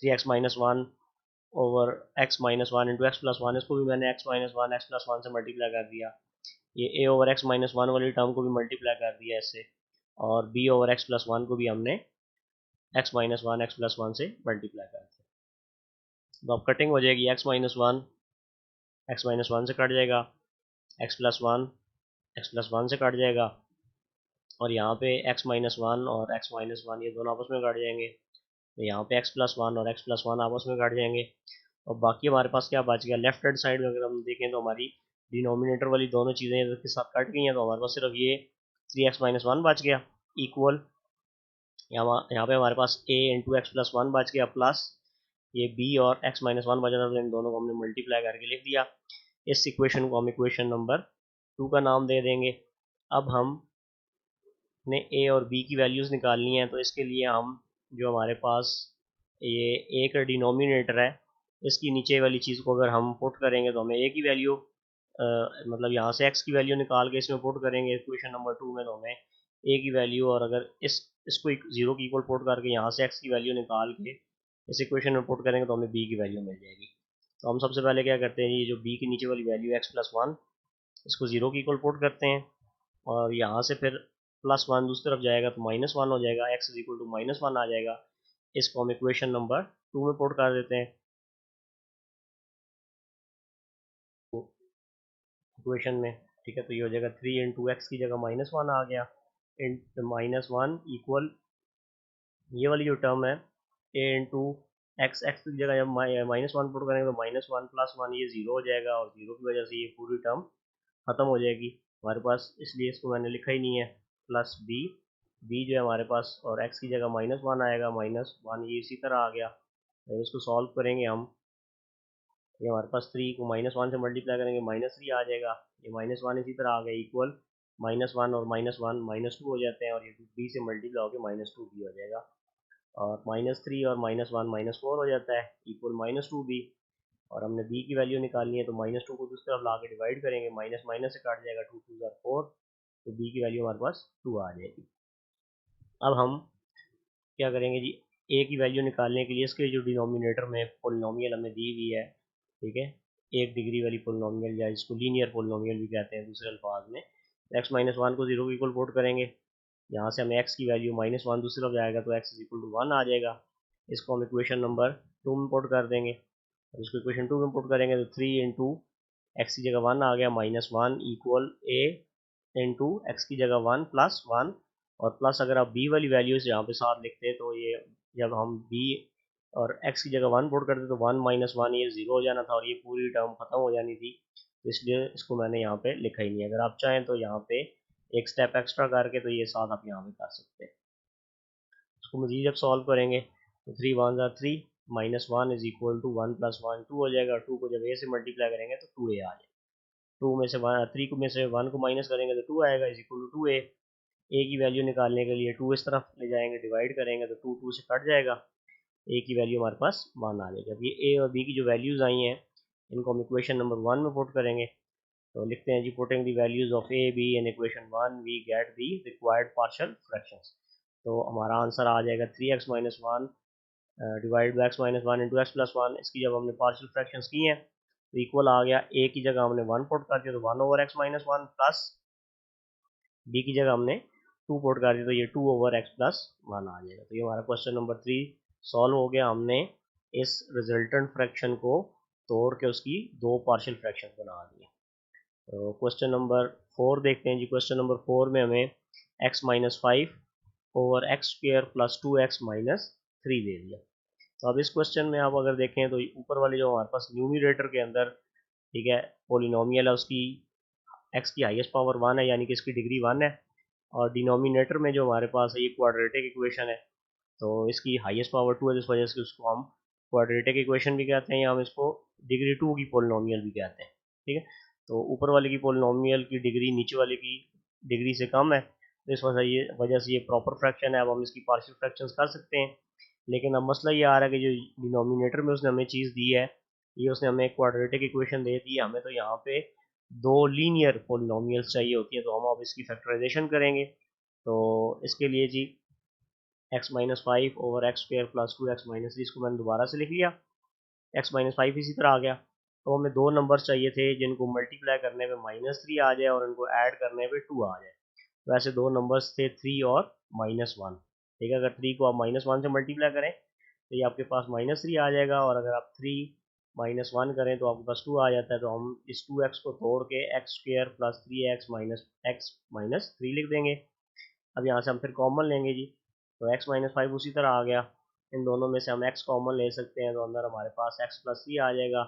3x-1 over x minus one into x plus one, इसको भी मैंने X minus one x plus one से मल्टीप्लाई कर दिया। ये A over x minus one वाली टर्म को भी मल्टीप्लाई कर दिया इससे, और b over x plus one को भी हमने x minus one x plus one से मल्टीप्लाई कर दिया। तो अब कटिंग हो जाएगी, एक्स माइनस वन से कट जाएगा, एक्स प्लस वन से कट जाएगा, और यहाँ पे एक्स माइनस वन और एक्स माइनस वन ये दोनों आपस में कट जाएंगे। तो यहाँ पे एक्स प्लस वन और एक्स प्लस वन आपस में कट जाएंगे। और बाकी हमारे पास क्या बच गया, लेफ्ट हैंड साइड में अगर हम देखें तो हमारी डिनोमिनेटर वाली दोनों चीज़ें इसके साथ कट गई हैं, तो हमारे पास सिर्फ ये 3x-1 बच गया इक्वल, यहाँ पे हमारे पास a into x plus one बच गया, प्लस ये b और x माइनस वन बचा था, तो इन दोनों को हमने मल्टीप्लाई करके लिख दिया। इस इक्वेशन को हम इक्वेशन नंबर 2 का नाम दे देंगे। अब हम ने a और b की वैल्यूज़ निकालनी है, तो इसके लिए हम जो हमारे पास ये एक डिनोमिनेटर है इसकी नीचे वाली चीज़ को अगर हम पुट करेंगे तो हमें a की वैल्यू मतलब यहाँ से x की वैल्यू निकाल के इसमें पुट करेंगे इक्वेशन नंबर 2 में, तो हमें a की वैल्यू, और अगर इसको जीरो की इक्वल पुट करके यहाँ से x की वैल्यू निकाल के इस इक्वेशन में पुट करेंगे तो हमें b की वैल्यू मिल जाएगी। तो हम सबसे पहले क्या करते हैं, ये जो b की नीचे वाली वैल्यू है एक्स प्लस वन, इसको जीरो की इक्वल पुट करते हैं, और यहाँ से फिर प्लस वन दूसरी तरफ जाएगा तो माइनस वन हो जाएगा, x is equal to minus one आ जाएगा। इसको हम इक्वेशन नंबर 2 में पुट कर देते हैं इक्वेशन में, ठीक है। तो ये हो जाएगा 3 इंटू एक्स की जगह माइनस वन आ गया, इन माइनस वन इक्वल ये वाली जो टर्म है ए इंटू एक्स, एक्स की जगह जब माइनस वन पुट करेंगे तो माइनस वन प्लस वन ये जीरो हो जाएगा, और जीरो की वजह से ये पूरी टर्म ख़त्म हो जाएगी हमारे पास, इसलिए इसको मैंने लिखा ही नहीं है। प्लस बी, बी जो है हमारे पास, और एक्स की जगह माइनस वन आएगा, माइनस वन ये इसी तरह आ गया। जब इसको सॉल्व करेंगे हम, ये हमारे पास थ्री को माइनस वन से मल्टीप्लाई करेंगे माइनस थ्री आ जाएगा, ये माइनस वन इसी तरह आ गया equal, minus one minus two हो जाते हैं, और ये बी से मल्टीप्लाई होकर माइनस टू बी हो जाएगा, और माइनस थ्री और माइनस वन माइनस फोर हो जाता है इक्वल माइनस टू बी। और हमने बी की वैल्यू निकालनी है, तो माइनस टू को दूसरी तरफ ला के डिवाइड करेंगे, माइनस माइनस से काट जाएगा, टू टू ज़ार फोर, तो बी की वैल्यू हमारे पास टू आ जाएगी। अब हम क्या करेंगे जी, ए की वैल्यू निकालने के लिए इसके जो डिनोमिनेटर में पोलिनोमियल हमें दी हुई है, ठीक है, एक डिग्री वाली पोलिनोमियल या इसको लीनियर पोलिनोमियल भी कहते हैं दूसरे अल्फाज में। एक्स माइनस वन को 0 के इक्वल पुट करेंगे, यहाँ से हमें एक्स की वैल्यू -1 दूसरी तरफ जाएगा तो एक्स इज इक्वल टू 1 आ जाएगा। इसको हम इक्वेशन नंबर 2 में पुट कर देंगे, और इसको इक्वेशन 2 में पुट करेंगे तो 3 इंटू एक्स की जगह 1 आ गया -1 इक्वल ए इंटू एक्स की जगह 1 प्लस 1, और प्लस अगर आप बी वाली वैल्यूज यहाँ पे साथ लिखते हैं तो ये जब हम बी और एक्स की जगह 1 पुट करते तो 1 -1 ये 0 हो जाना था और ये पूरी टर्म खत्म हो जानी थी, तो इसलिए इसको मैंने यहाँ पे लिखा ही नहीं। अगर आप चाहें तो यहाँ पे एक स्टेप एक्स्ट्रा करके तो ये साथ आप यहाँ पे कर सकते हैं। इसको मजीद जब सॉल्व करेंगे तो 3 1 ज़ा 3 -1 इज इक्वल टू 1 + 1 2 हो जाएगा। 2 को जब ए से मल्टीप्लाई करेंगे तो 2a आ जाएगा। 2 में से 3 को में से 1 को माइनस करेंगे तो 2 आएगा इज इक्वल टू 2a। ए की वैल्यू निकालने के लिए 2 इस तरफ ले जाएंगे, डिवाइड करेंगे तो 2 2 से कट जाएगा, ए की वैल्यू हमारे पास 1 आ जाएगी। अब ये ए और बी की जो वैल्यूज़ आई हैं इनको हम इक्वेशन नंबर 1 में पुट करेंगे, तो लिखते हैं जी putting the values of A B in equation 1 we get the required partial fractions. तो हमारा आंसर आ जाएगा 3x - 1 divide by x - 1 into x plus 1। इसकी जब हमने पार्शियल फ्रैक्शंस की हैं तो इक्वल आ गया, ए की जगह हमने 1 पुट कर दिया तो 1/x - 1 प्लस बी की जगह हमने 2 पुट कर दिया तो ये 2/x प्लस 1 आ जाएगा। तो ये हमारा क्वेश्चन नंबर 3 सॉल्व हो गया। हमने इस रिजल्टेंट फ्रैक्शन को तोड़ के उसकी दो पार्शियल फ्रैक्शन बना दिए। तो क्वेश्चन नंबर 4 देखते हैं जी। क्वेश्चन नंबर 4 में हमें x - 5/x² + 2x - 3 दे दिया। तो अब इस क्वेश्चन में आप अगर देखें तो ऊपर वाले जो हमारे पास न्यूमरेटर के अंदर, ठीक है, पोलिनोमियल है, उसकी x की हाईएस्ट पावर 1 है यानी कि इसकी डिग्री 1 है, और डिनोमिनेटर में जो हमारे पास है ये क्वाड्रेटिक इक्वेशन है तो इसकी हाईएस्ट पावर 2 है, जिस वजह से उसको हम क्वाड्रेटिक इक्वेशन भी कहते हैं या हम इसको डिग्री 2 की पोलिनोमियल भी कहते हैं। ठीक है, तो ऊपर वाले की पोलिनोमियल की डिग्री नीचे वाले की डिग्री से कम है, तो इस वजह से ये प्रॉपर फ्रैक्शन है। अब हम इसकी पार्शियल फ्रैक्शंस कर सकते हैं, लेकिन अब मसला ये आ रहा है कि जो डिनोमिनेटर में उसने हमें चीज़ दी है, ये उसने हमें क्वाड्रेटिक इक्वेशन दे दी है, हमें तो यहाँ पे दो लीनियर पोलिनोमियल्स चाहिए होती है, तो हम अब इसकी फैक्टराइजेशन करेंगे। तो इसके लिए जी x - 5/x² + 2x - 3 इसको मैंने दोबारा से लिख लिया। x - 5 इसी तरह आ गया। तो हमें दो नंबर चाहिए थे जिनको मल्टीप्लाई करने पे -3 आ जाए और इनको ऐड करने पे 2 आ जाए। तो ऐसे दो नंबर्स थे 3 और -1। ठीक है, अगर 3 को आप -1 से मल्टीप्लाई करें तो ये आपके पास -3 आ जाएगा, और अगर आप 3 - 1 करें तो आपके पास 2 आ जाता है। तो हम इस 2x को तोड़ के x² + 3x - x - 3 लिख देंगे। अब यहाँ से हम फिर कॉमन लेंगे जी, तो x - 5 उसी तरह आ गया। इन दोनों में से हम x कॉमन ले सकते हैं, तो अंदर हमारे पास x + 3 आ जाएगा।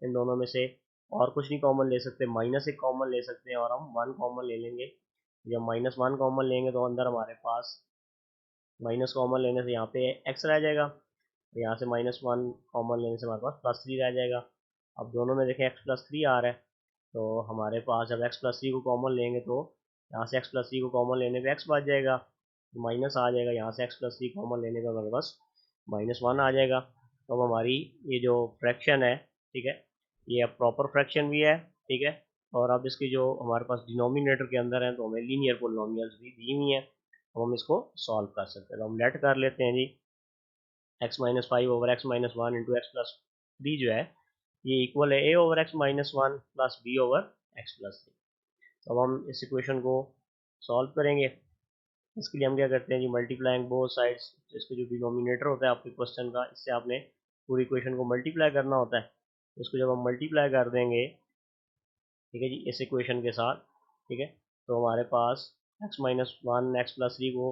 इन दोनों में से और कुछ नहीं कॉमन ले सकते, -1 कॉमन ले सकते हैं और हम 1 कॉमन ले लेंगे। जब -1 कॉमन लेंगे तो अंदर हमारे पास माइनस कॉमन लेने से यहाँ पे x रह जाएगा, तो यहाँ से -1 कॉमन लेने से हमारे पास +3 रह जाएगा। अब दोनों में देखें x + 3 आ रहा है, तो हमारे पास जब x + 3 को कॉमन लेंगे तो यहाँ से x + 3 को कॉमन लेने पे x बच जाएगा, माइनस आ जाएगा। यहाँ से x + 3 कॉमन लेने पे हमारे पास -1 आ जाएगा। तो अब हमारी ये जो फ्रैक्शन है, ठीक है, ये अब प्रॉपर फ्रैक्शन भी है। ठीक है, और अब इसकी जो हमारे पास डिनोमिनेटर के अंदर है तो हमें लीनियर पोलिनोमियल्स भी दी हुई हैं, तो हम इसको सॉल्व कर सकते हैं। तो हम लेट कर लेते हैं जी, x - 5/x - 1 इंटू x + 3 जो है ये इक्वल है a/x - 1 प्लस b/x + 3। तो अब हम इस इक्वेशन को सॉल्व करेंगे। इसके लिए हम क्या करते हैं जी, मल्टीप्लाइंग बोथ साइड्स। इसका जो डिनोमिनेटर होता है आपके क्वेश्चन का, इससे आपने पूरी इक्वेशन को मल्टीप्लाई करना होता है। इसको जब हम मल्टीप्लाई कर देंगे, ठीक है जी, इस इक्वेशन के साथ, ठीक है, तो हमारे पास x - 1 x + 3 को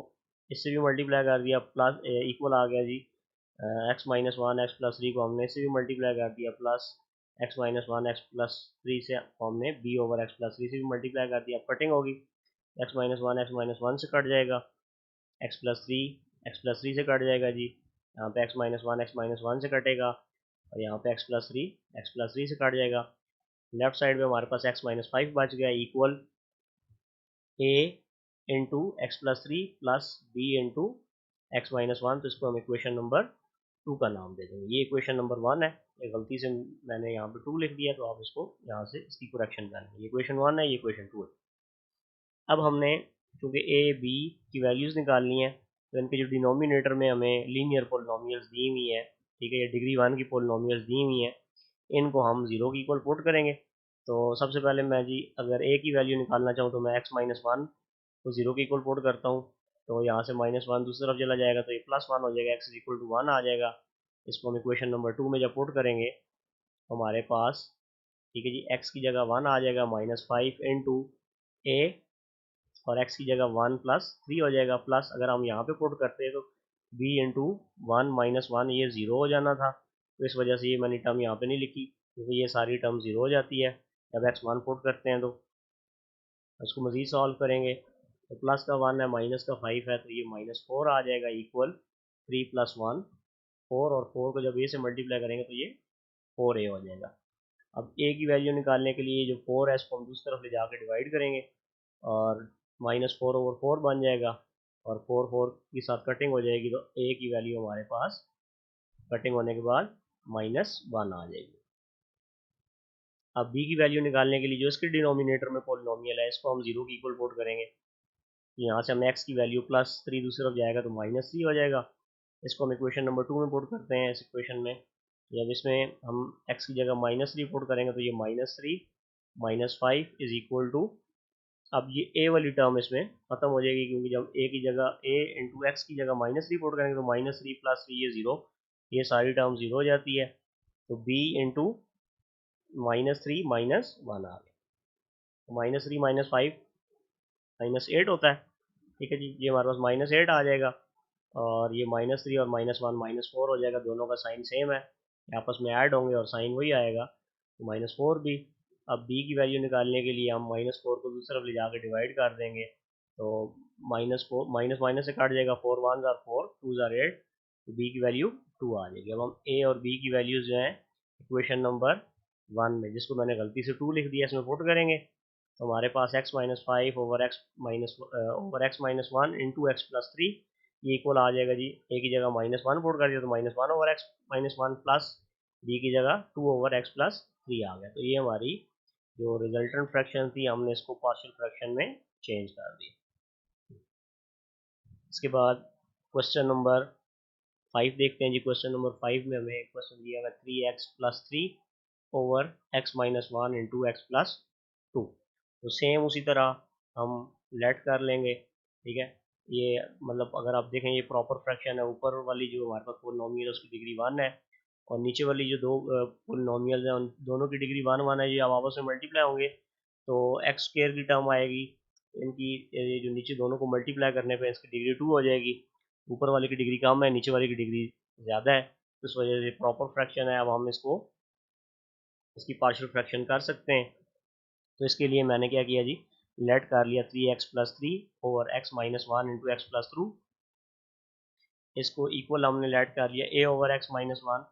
इससे भी मल्टीप्लाई कर दिया, प्लस इक्वल आ गया जी x - 1 x + 3 को हमने इससे भी मल्टीप्लाई कर दिया, प्लस x - 1 x + 3 से हमने b/x + 3 से भी मल्टीप्लाई कर दिया। कटिंग होगी, x - 1 x - 1 से कट जाएगा, x + 3 से कट जाएगा जी, यहाँ पे x - 1 x - 1 से कटेगा, और यहाँ पे x + 3 से कट जाएगा। लेफ्ट साइड में हमारे पास x - 5 बच गया equal a into x + 3 plus b into x - 1। तो इसको हम इक्वेशन नंबर 2 का नाम दे देंगे। ये इक्वेशन नंबर 1 है, ये गलती से मैंने यहाँ पे 2 लिख दिया, तो आप इसको यहाँ से इसकी करेक्शन कर लेंगे। ये इक्वेशन 1 है, ये इक्वेशन 2 है। अब हमने चूँकि ए बी की वैल्यूज़ निकालनी है, तो इनके जो डिनोमिनेटर में हमें लीनियर पोलिनोमियल्स दी हुई हैं, ठीक है, या डिग्री 1 की पोलिनोमियल्स दी हुई हैं, इनको हम ज़ीरो की इक्वल पुट करेंगे। तो सबसे पहले मैं जी अगर ए की वैल्यू निकालना चाहूँ तो मैं एक्स माइनस वन को ज़ीरो की इक्वल पुट करता हूँ। तो यहाँ से माइनस वन दूसरी तरफ चला जाएगा तो ये प्लस वन हो जाएगा, x is equal to one आ जाएगा। इसको हम इक्वेशन नंबर 2 में जब पुट करेंगे तो हमारे पास, ठीक है जी, एक्स की जगह वन आ जाएगा माइनस फाइव इंटू ए, और एक्स की जगह वन प्लस थ्री हो जाएगा, प्लस अगर हम यहाँ पे पुट करते हैं तो B into one minus one, ये ज़ीरो हो जाना था, तो इस वजह से ये मैंने टर्म यहाँ पे नहीं लिखी क्योंकि ये सारी टर्म ज़ीरो हो जाती है जब एक्स वन पुट करते हैं। तो इसको मज़ीद सॉल्व करेंगे तो प्लस का वन है माइनस का फाइव है, तो ये माइनस फोर आ जाएगा equal three plus one four, और फोर को जब ए से मल्टीप्लाई करेंगे तो ये फोर ए हो जाएगा। अब ए की वैल्यू निकालने के लिए जो फोर है इसको हम दूसरी तरफ ले जाकर डिवाइड करेंगे और माइनस फोर ओवर फोर बन जाएगा, और फोर फोर के साथ कटिंग हो जाएगी तो ए की वैल्यू हमारे पास कटिंग होने के बाद माइनस वन आ जाएगी। अब बी की वैल्यू निकालने के लिए जो इसके डिनोमिनेटर में पॉलिनोमियल है इसको हम जीरो की इक्वल पुट करेंगे। यहाँ से हम एक्स की वैल्यू प्लस थ्री दूसरी तरफ जाएगा तो माइनस थ्री हो जाएगा। इसको हम इक्वेशन नंबर 2 में पुट करते हैं। इस इक्वेशन में जब इसमें हम एक्स की जगह माइनस थ्री पुट करेंगे तो ये minus three minus five is equal to, अब ये ए वाली टर्म इसमें खत्म हो जाएगी क्योंकि जब ए की जगह ए इंटू एक्स की जगह माइनस थ्री पुट करेंगे तो माइनस थ्री प्लस थ्री ये ज़ीरो, ये सारी टर्म ज़ीरो हो जाती है। तो B into minus three minus one आ गया, minus three minus five minus eight होता है, ठीक है जी, ये हमारे पास माइनस एट आ जाएगा, और ये माइनस थ्री और माइनस वन माइनस फोर हो जाएगा, दोनों का साइन सेम है, आपस में ऐड होंगे और साइन वही आएगा, तो माइनस फोर बी। अब बी की वैल्यू निकालने के लिए हम माइनस फोर को दूसरी तरफ ले जाकर डिवाइड कर देंगे, तो माइनस फोर माइनस माइनस से काट जाएगा, four one are four two are eight, तो बी की वैल्यू टू आ जाएगी। अब हम ए और बी की वैल्यूज़ जो हैं इक्वेशन नंबर 1 में, जिसको मैंने गलती से 2 लिख दिया, इसमें पुट करेंगे तो हमारे पास X minus five over x minus one into x plus three, ये इक्वल आ जाएगा जी, ए की जगह माइनस वन पुट कर दिया तो minus one over x minus one, plus B की जगह two over x plus three आ गया। तो ये हमारी जो रिजल्टेंट फ्रैक्शन थी हमने इसको पार्शियल फ्रैक्शन में चेंज कर दी। इसके बाद क्वेश्चन नंबर 5 देखते हैं जी। क्वेश्चन नंबर 5 में हमें क्वेश्चन दिया हुआ three x plus three over x minus one into x plus two, तो सेम उसी तरह हम लेट कर लेंगे, ठीक है। ये मतलब अगर आप देखें ये प्रॉपर फ्रैक्शन है, ऊपर वाली जो हमारे पास पोलिनोमियल है उसकी डिग्री वन है, और नीचे वाली जो दो पोलिनोमियल हैं उन दोनों की डिग्री वन वन है, ये अब आपस में मल्टीप्लाई होंगे तो एक्स स्क्र की टर्म आएगी, इनकी ये जो नीचे दोनों को मल्टीप्लाई करने पे इसकी डिग्री टू हो जाएगी, ऊपर वाले की डिग्री कम है नीचे वाले की डिग्री ज़्यादा है, तो इस वजह से प्रॉपर फ्रैक्शन है। अब हम इसको इसकी पार्शियल फ्रैक्शन कर सकते हैं, तो इसके लिए मैंने क्या किया जी, लेट कर लिया three x plus three over x minus one into x plus two, इसको इक्वल हमने लेट कर लिया A over x minus one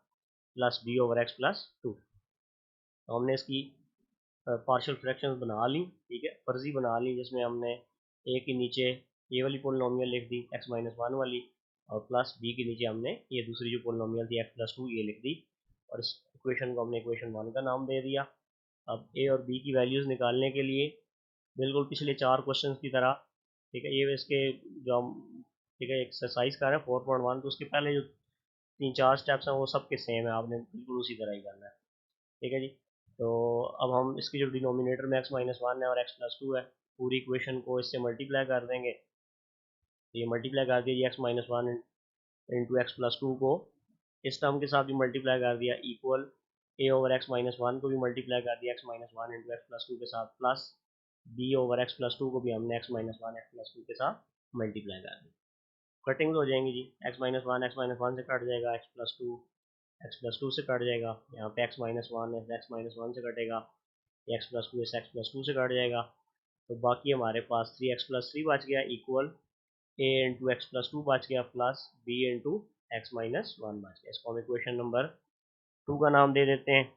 plus B over x plus two. तो हमने इसकी पार्शियल फ्रैक्शंस बना ली, ठीक है, फर्जी बना ली, जिसमें हमने ए के नीचे ये वाली पोलिनोमियल लिख दी एक्स माइनस वन वाली, और प्लस बी के नीचे हमने ये दूसरी जो पोलिनोमियल थी एक्स प्लस टू ये लिख दी, और इस इक्वेशन को हमने इक्वेशन वन का नाम दे दिया। अब ए और बी की वैल्यूज़ निकालने के लिए बिल्कुल पिछले चार क्वेश्चन की तरह, ठीक है, ये इसके जो हम, ठीक है, एक्सरसाइज कर रहे हैं 4.1, तो उसके पहले जो तीन चार स्टेप्स हैं वो सब के सेम है, आपने बिल्कुल उसी तरह ही करना है, ठीक है जी। तो अब हम इसकी जो डिनोमिनेटर में एक्स माइनस वन है और एक्स प्लस टू है, पूरी इक्वेशन को इससे मल्टीप्लाई कर देंगे, तो ये मल्टीप्लाई कर दिया जी X minus one into x plus two को इस टर्म के साथ भी मल्टीप्लाई कर दिया, equal A over x minus one को भी मल्टीप्लाई कर दिया X minus one into x plus two के साथ, plus B over x plus two को भी हमने x minus one x plus two के साथ मल्टीप्लाई कर दी। कटिंग हो जाएंगी जी, एक्स माइनस वन से कट जाएगा, एक्स प्लस टू से कट जाएगा, यहाँ पे एक्स माइनस वन से कटेगा, x plus two x plus two से कट जाएगा, तो बाकी हमारे पास थ्री एक्स प्लस थ्री बच गया इक्वल ए इंटू एक्स प्लस टू बच गया, plus B into x minus one बच गया। इसको हम इक्वेशन नंबर 2 का नाम दे देते हैं।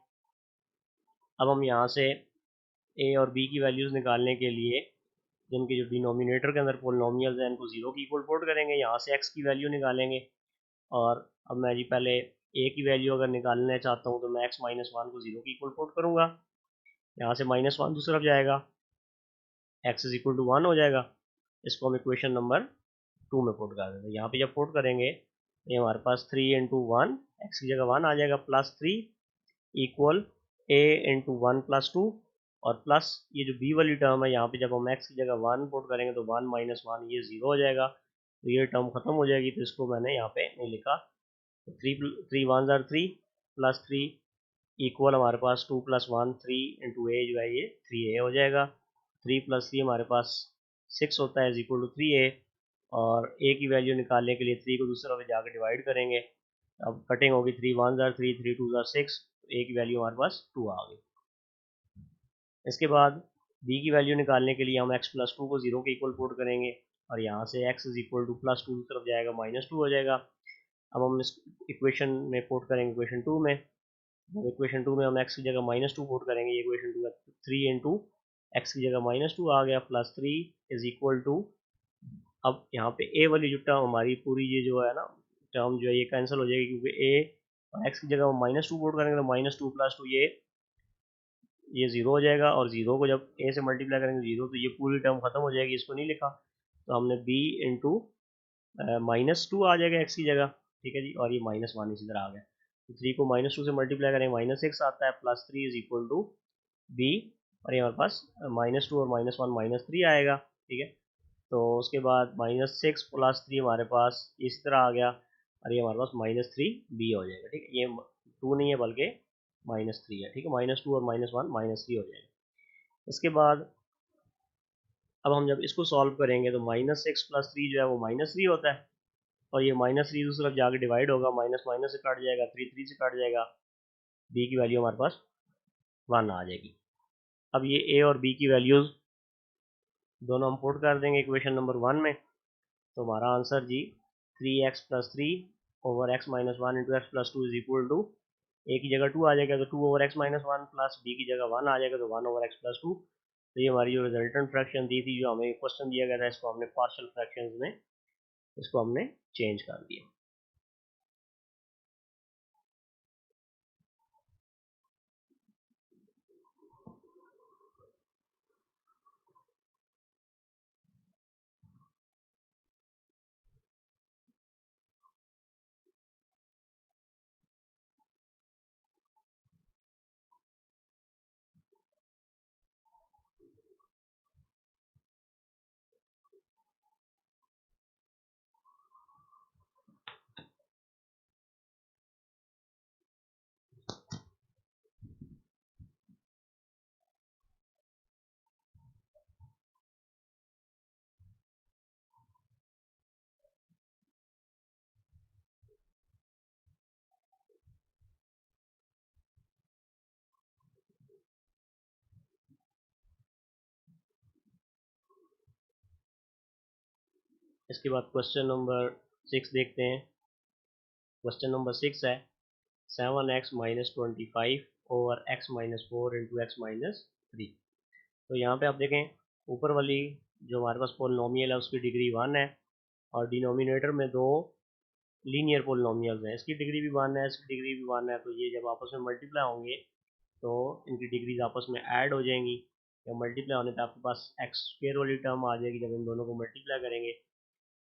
अब हम यहाँ से ए और बी की वैल्यूज़ निकालने के लिए जिनके जो डिनोमिनेटर के अंदर पोलिनोमियल्स हैं इनको जीरो की इक्वल पुट करेंगे, यहाँ से एक्स की वैल्यू निकालेंगे, और अब मैं जी पहले ए की वैल्यू अगर निकालना चाहता हूँ तो मैं एक्स माइनस वन को जीरो की इक्वल पुट करूँगा, यहाँ से माइनस वन दूसरी तरफ जाएगा, x is equal to one हो जाएगा, इसको हम इक्वेशन नंबर 2 में पुट कर देते हैं। यहाँ पे जब पुट करेंगे तो ये हमारे पास थ्री इंटू वन, एक्स की जगह वन आ जाएगा, प्लस थ्री इक्वल ए इंटू 1+2 और प्लस ये जो बी वाली टर्म है यहाँ पे जब हम एक्स की जगह 1 पुट करेंगे तो 1 - 1 ये 0 हो जाएगा, तो ये टर्म खत्म हो जाएगी, तो इसको मैंने यहाँ पे नहीं लिखा। तो 3 3 1 3 +3 इक्वल हमारे पास 2 + 1 3 इंटू ए जो है ये 3a हो जाएगा। 3 + 3 हमारे पास 6 होता है, इज इक्वल टू 3a। और ए की वैल्यू निकालने के लिए 3 को दूसरे तरफ जाकर डिवाइड करेंगे। अब कटिंग होगी, 3 1 3 3 2 6, ए की वैल्यू हमारे पास 2 आ गई। इसके बाद बी की वैल्यू निकालने के लिए हम x+2 को 0 के इक्वल पुट करेंगे और यहाँ से x इज इक्वल टू +2 की तरफ जाएगा, -2 हो जाएगा। अब हम इस इक्वेशन में पुट करेंगे इक्वेशन 2 में। जब इक्वेशन 2 में हम x की जगह -2 पुट करेंगे, ये इक्वेशन 2 है, 3 इंटू एक्स की जगह -2 आ गया, +3 इज इक्वल टू, अब यहाँ पे a वाली जो टर्म हमारी पूरी ये जो है ना टर्म जो है ये कैंसिल हो जाएगी, क्योंकि a एक्स की जगह हम -2 पुट करेंगे तो -2 + 2 ये 0 हो जाएगा, और 0 को जब a से मल्टीप्लाई करेंगे 0, तो ये पूरी टर्म खत्म हो जाएगी, इसको नहीं लिखा। तो हमने b इंटू -2 आ जाएगा एक्स की जगह, ठीक है जी, और ये -1 इसी तरह आ गया। तो 3 को -2 से मल्टीप्लाई करेंगे -6 आता है, +3 इज इक्वल टू b, और ये हमारे पास -2 और -1 -3 आएगा, ठीक है। तो उसके बाद -6 + 3 हमारे पास इस तरह आ गया, और ये हमारे पास -3b हो जाएगा, ठीक है। ये 2 नहीं है बल्कि -3 है, ठीक है। -2 और -1 -3 हो जाएगा। इसके बाद अब हम जब इसको सॉल्व करेंगे तो -6 + 3 जो है वो -3 होता है, और ये -3 दूसरी तरफ जाकर डिवाइड होगा, माइनस माइनस से कट जाएगा, 3 3 से कट जाएगा, बी की वैल्यू हमारे पास 1 आ जाएगी। अब ये ए और बी की वैल्यूज दोनों हम पुट कर देंगे इक्वेशन नंबर 1 में, तो हमारा आंसर जी 3x+3/x - 1 into x+2 is equal to, A की जगह 2 आ जाएगा तो 2/x - 1 प्लस बी की जगह 1 आ जाएगा तो 1/x+2। तो ये हमारी जो रिजल्टेंट फ्रैक्शन दी थी, जो हमें क्वेश्चन दिया गया था, इसको हमने पार्शियल फ्रैक्शंस में इसको हमने चेंज कर दिया। इसके बाद क्वेश्चन नंबर 6 देखते हैं। क्वेश्चन नंबर 6 है 7x - 25/x - 4 इंटू x - 3। तो यहाँ पे आप देखें, ऊपर वाली जो हमारे पास पोलिनोमियल है उसकी डिग्री 1 है, और डिनोमिनेटर में दो लीनियर पोलिनोमियल्स हैं, इसकी डिग्री भी 1 है, इसकी डिग्री भी 1 है। तो ये जब आपस में मल्टीप्लाई होंगे तो इनकी डिग्रीज आपस में ऐड हो जाएंगी, या मल्टीप्लाई होने पर आपके पास x² वाली टर्म आ जाएगी जब इन दोनों को मल्टीप्लाई करेंगे।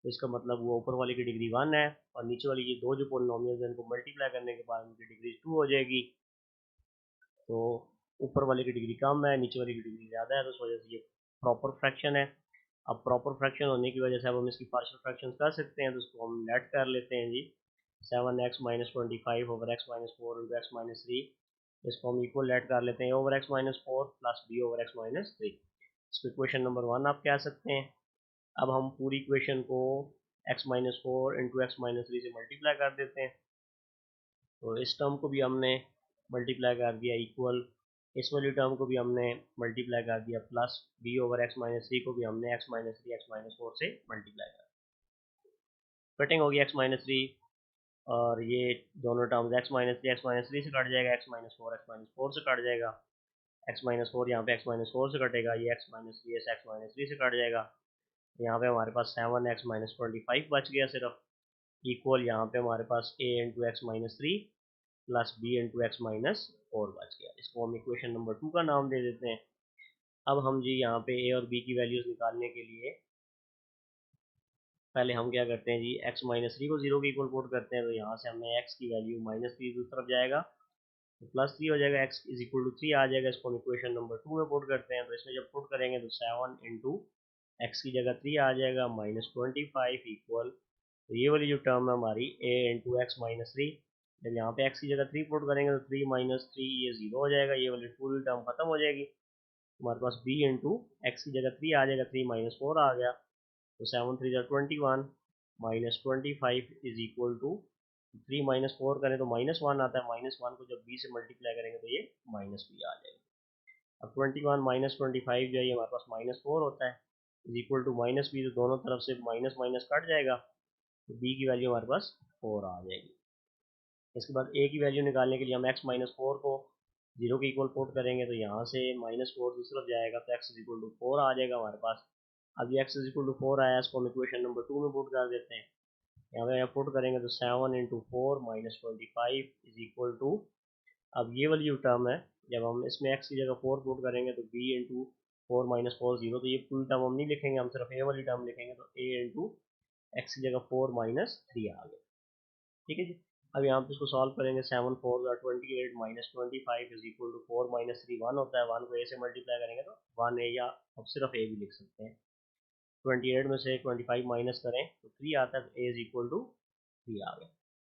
तो इसका मतलब वो ऊपर वाले की डिग्री 1 है, और नीचे वाली ये दो जो पोलिनोमियल्स हैं इनको मल्टीप्लाई करने के बाद उनकी डिग्री 2 हो जाएगी। तो ऊपर वाले की डिग्री कम है, नीचे वाले की डिग्री ज़्यादा है, तो इस वजह से ये प्रॉपर फ्रैक्शन है। अब प्रॉपर फ्रैक्शन होने की वजह से अब हम इसकी पार्शियल फ्रैक्शन कर सकते हैं, तो इसको हम लेट कर लेते हैं जी। 7x - 25/x - 4 इंटू x - 3, इसको हम इक्वल लेट कर लेते हैं a/x - 4 प्लस b/x - 3। इसको इक्वेशन नंबर 1 आप कह सकते हैं। अब हम पूरी इक्वेशन को x - 4 इंटू x - 3 से मल्टीप्लाई कर देते हैं, तो इस टर्म को भी हमने मल्टीप्लाई कर दिया इक्वल, इस वाली टर्म को भी हमने मल्टीप्लाई कर दिया, प्लस b/x - 3 को भी हमने x - 3 x - 4 से मल्टीप्लाई कर दिया। कटिंग होगी x - 3, और ये दोनों टर्म्स x - 3 x - 3 से कट जाएगा, x - 4 x - 4 से कट जाएगा, x - 4 यहाँ पे x - 4 से कटेगा, ये x - 3 से x - 3 से कट जाएगा। यहाँ पे हमारे पास 7x - 25 बच गया सिर्फ, इक्वल यहाँ पे हमारे पास a into x - 3 plus b into x - 4 बच गया। इसको हम इक्वेशन नंबर 2 का नाम दे देते हैं। अब हम जी यहाँ पे a और b की वैल्यूज निकालने के लिए पहले हम क्या करते हैं जी, x - 3 को 0 के इक्वल पुट करते हैं, तो यहाँ से हमने x की वैल्यू -3 दूसरी तरफ जाएगा, तो +3 हो जाएगा, x इज इक्वल टू 3 आ जाएगा। इसको हम इक्वेशन नंबर 2 में पुट करते हैं, तो इसमें जब पुट करेंगे तो 7 इंटू एक्स की जगह 3 आ जाएगा -25 इक्वल, तो ये वाली जो टर्म है हमारी a इंटू एक्स माइनस 3, जब यहाँ पे x की जगह 3 पुट करेंगे तो 3 माइनस 3 ये 0 हो जाएगा, ये वाली फुल टर्म खत्म हो जाएगी। हमारे पास b इंटू एक्स की जगह 3 आ जाएगा, 3 माइनस 4 आ गया, तो 7 3 21 -25 इज इक्वल टू 3 माइनस 4 करें तो -1 आता है, -1 को जब b से मल्टीप्लाई करेंगे तो ये -b आ जाएगा। अब 21 माइनस 25 जो है ये हमारे पास -4 होता है, इज इक्वल टू -b, तो दोनों तरफ से माइनस माइनस कट जाएगा, तो b की वैल्यू हमारे पास 4 आ जाएगी। इसके बाद a की वैल्यू निकालने के लिए हम x माइनस 4 को 0 के इक्वल पुट करेंगे, तो यहाँ से -4 दूसरी तरफ जाएगा तो x इज इक्वल टू 4 आ जाएगा हमारे पास। अब ये x इज इक्वल टू 4 आया, इसको हम इक्वेशन नंबर 2 में पुट कर देते हैं। यहाँ पे पुट करेंगे तो 7 into 4 minus 25 is equal to, अब ये वाली जो टर्म है जब हम इसमें x की जगह 4 पुट करेंगे तो b इंटू 4 माइनस 4 0, तो ये पूरी टर्म हम नहीं लिखेंगे, हम सिर्फ a वाली टर्म लिखेंगे, तो a इंटू एक्स की जगह 4 माइनस 3 आ गया। ठीक है जी। अब यहाँ पे इसको सॉल्व करेंगे, 7 4 28 minus 25 is equal to 4 minus 3 1 होता है, 1 को a से मल्टीप्लाई करेंगे तो 1 a, या अब सिर्फ a भी लिख सकते हैं। 28 में से 25 माइनस करें तो 3 आता है, तो a इज इक्वल टू 3 आ गया।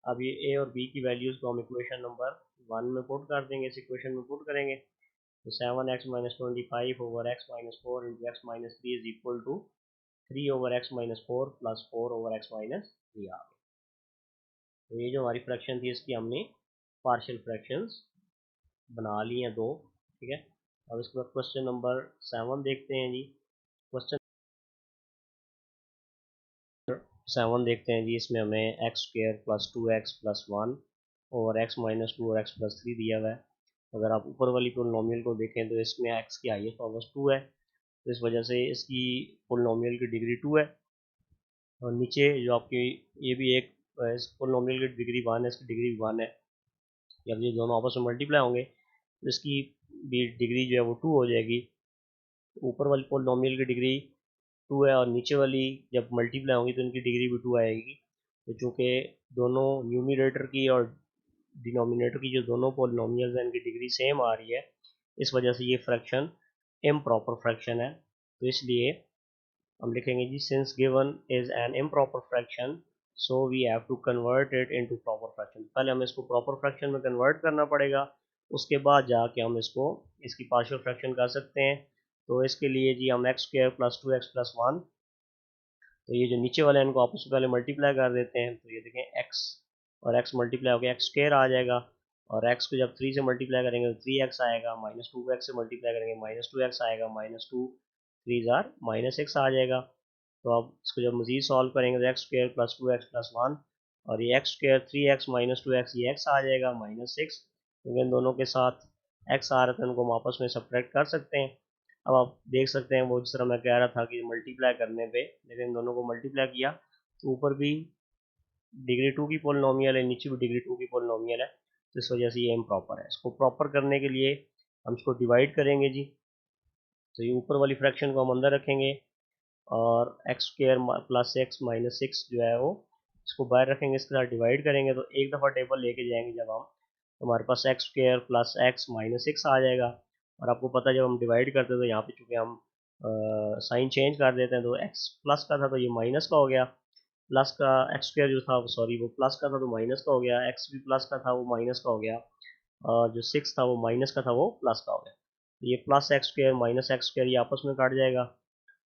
अब ये a और b की वैल्यूज़ को हम इक्वेशन नंबर 1 में पुट कर देंगे, इस इक्वेशन में पुट करेंगे तो 7x minus 25 over x minus 4 into x minus 3 is equal to 3 over x minus 4 plus 4 over x minus 3 आ गया। तो ये जो हमारी फ्रैक्शन थी इसकी हमने पार्शियल फ्रैक्शंस बना ली हैं दो। ठीक है, अब इसके बाद क्वेश्चन नंबर 7 देखते हैं जी। क्वेश्चन 7 देखते हैं जी, इसमें हमें x square plus 2x plus 1 और x माइनस 2 और x प्लस 3 दिया हुआ है। अगर आप ऊपर वाली पोलिनोमियल को देखें तो इसमें x की हाईएस्ट पावर 2 है, तो इस वजह से इसकी पोलिनोमियल की डिग्री 2 है, और नीचे जो आपकी ये भी एक इस पोलिनोमियल की डिग्री 1 है, इसकी डिग्री 1 है। जब ये दोनों आपस में मल्टीप्लाई होंगे तो इसकी भी डिग्री जो है वो 2 हो जाएगी। ऊपर वाली पोलिनोमियल की डिग्री 2 है और नीचे वाली जब मल्टीप्लाई होंगी तो इनकी डिग्री भी 2 आएगी। तो चूँकि दोनों न्यूमिनेटर की और डिनोमिनेटर की जो दोनों पोलिनोमियल्स हैं इनकी डिग्री सेम आ रही है, इस वजह से ये फ्रैक्शन इम्प्रॉपर फ्रैक्शन है। तो इसलिए हम लिखेंगे जी, since given is an improper fraction so we have to convert it into proper fraction. पहले हमें इसको प्रॉपर फ्रैक्शन में कन्वर्ट करना पड़ेगा, उसके बाद जाके हम इसको इसकी पार्शियल फ्रैक्शन कर सकते हैं। तो इसके लिए जी हम x square plus 2x plus 1, तो ये जो नीचे वाले हैं इनको आपस में पहले मल्टीप्लाई कर देते हैं, तो ये देखें x और x मल्टीप्लाई हो गया, एक्स स्क्वायर आ जाएगा, और x को जब 3 से मल्टीप्लाई करेंगे तो 3x आएगा, माइनस 2 को x से मल्टीप्लाई करेंगे माइनस 2x आएगा, माइनस 2 3 जार माइनस 6 आ जाएगा। तो अब इसको जब मजीद सॉल्व करेंगे तो x square plus 2x plus 1 और ये x square 3x minus 2x ये x आ जाएगा -6, क्योंकि इन दोनों के साथ x आ रहा था इनको हम आपस में सब्ट्रैक्ट कर सकते हैं। अब आप देख सकते हैं वो जिस तरह मैं कह रहा था कि मल्टीप्लाई करने पे, लेकिन दोनों को मल्टीप्लाई किया तो ऊपर भी डिग्री 2 की पोलिनोमियल है, नीचे भी डिग्री 2 की पोलिनोमियल है, तो इस वजह से ये इम्प्रॉपर है। इसको प्रॉपर करने के लिए हम इसको डिवाइड करेंगे जी, तो ये ऊपर वाली फ्रैक्शन को हम अंदर रखेंगे और x square plus X minus 6 जो है वो इसको बाहर रखेंगे, इसके साथ डिवाइड करेंगे तो एक दफ़ा टेबल लेके जाएंगे जब हम, तो हमारे पास X square plus X minus 6 आ जाएगा। और आपको पता है जब हम डिवाइड करते हैं तो यहाँ पे चूँकि हम साइन चेंज कर देते हैं, तो एक्स प्लस का था तो ये माइनस का हो गया, प्लस का एक्स स्क्र जो था सॉरी वो प्लस का था तो माइनस का हो गया, एक्स भी प्लस का था वो माइनस का हो गया, और जो 6 था वो माइनस का था वो प्लस का हो गया। तो ये plus x square minus x square ये आपस में काट जाएगा,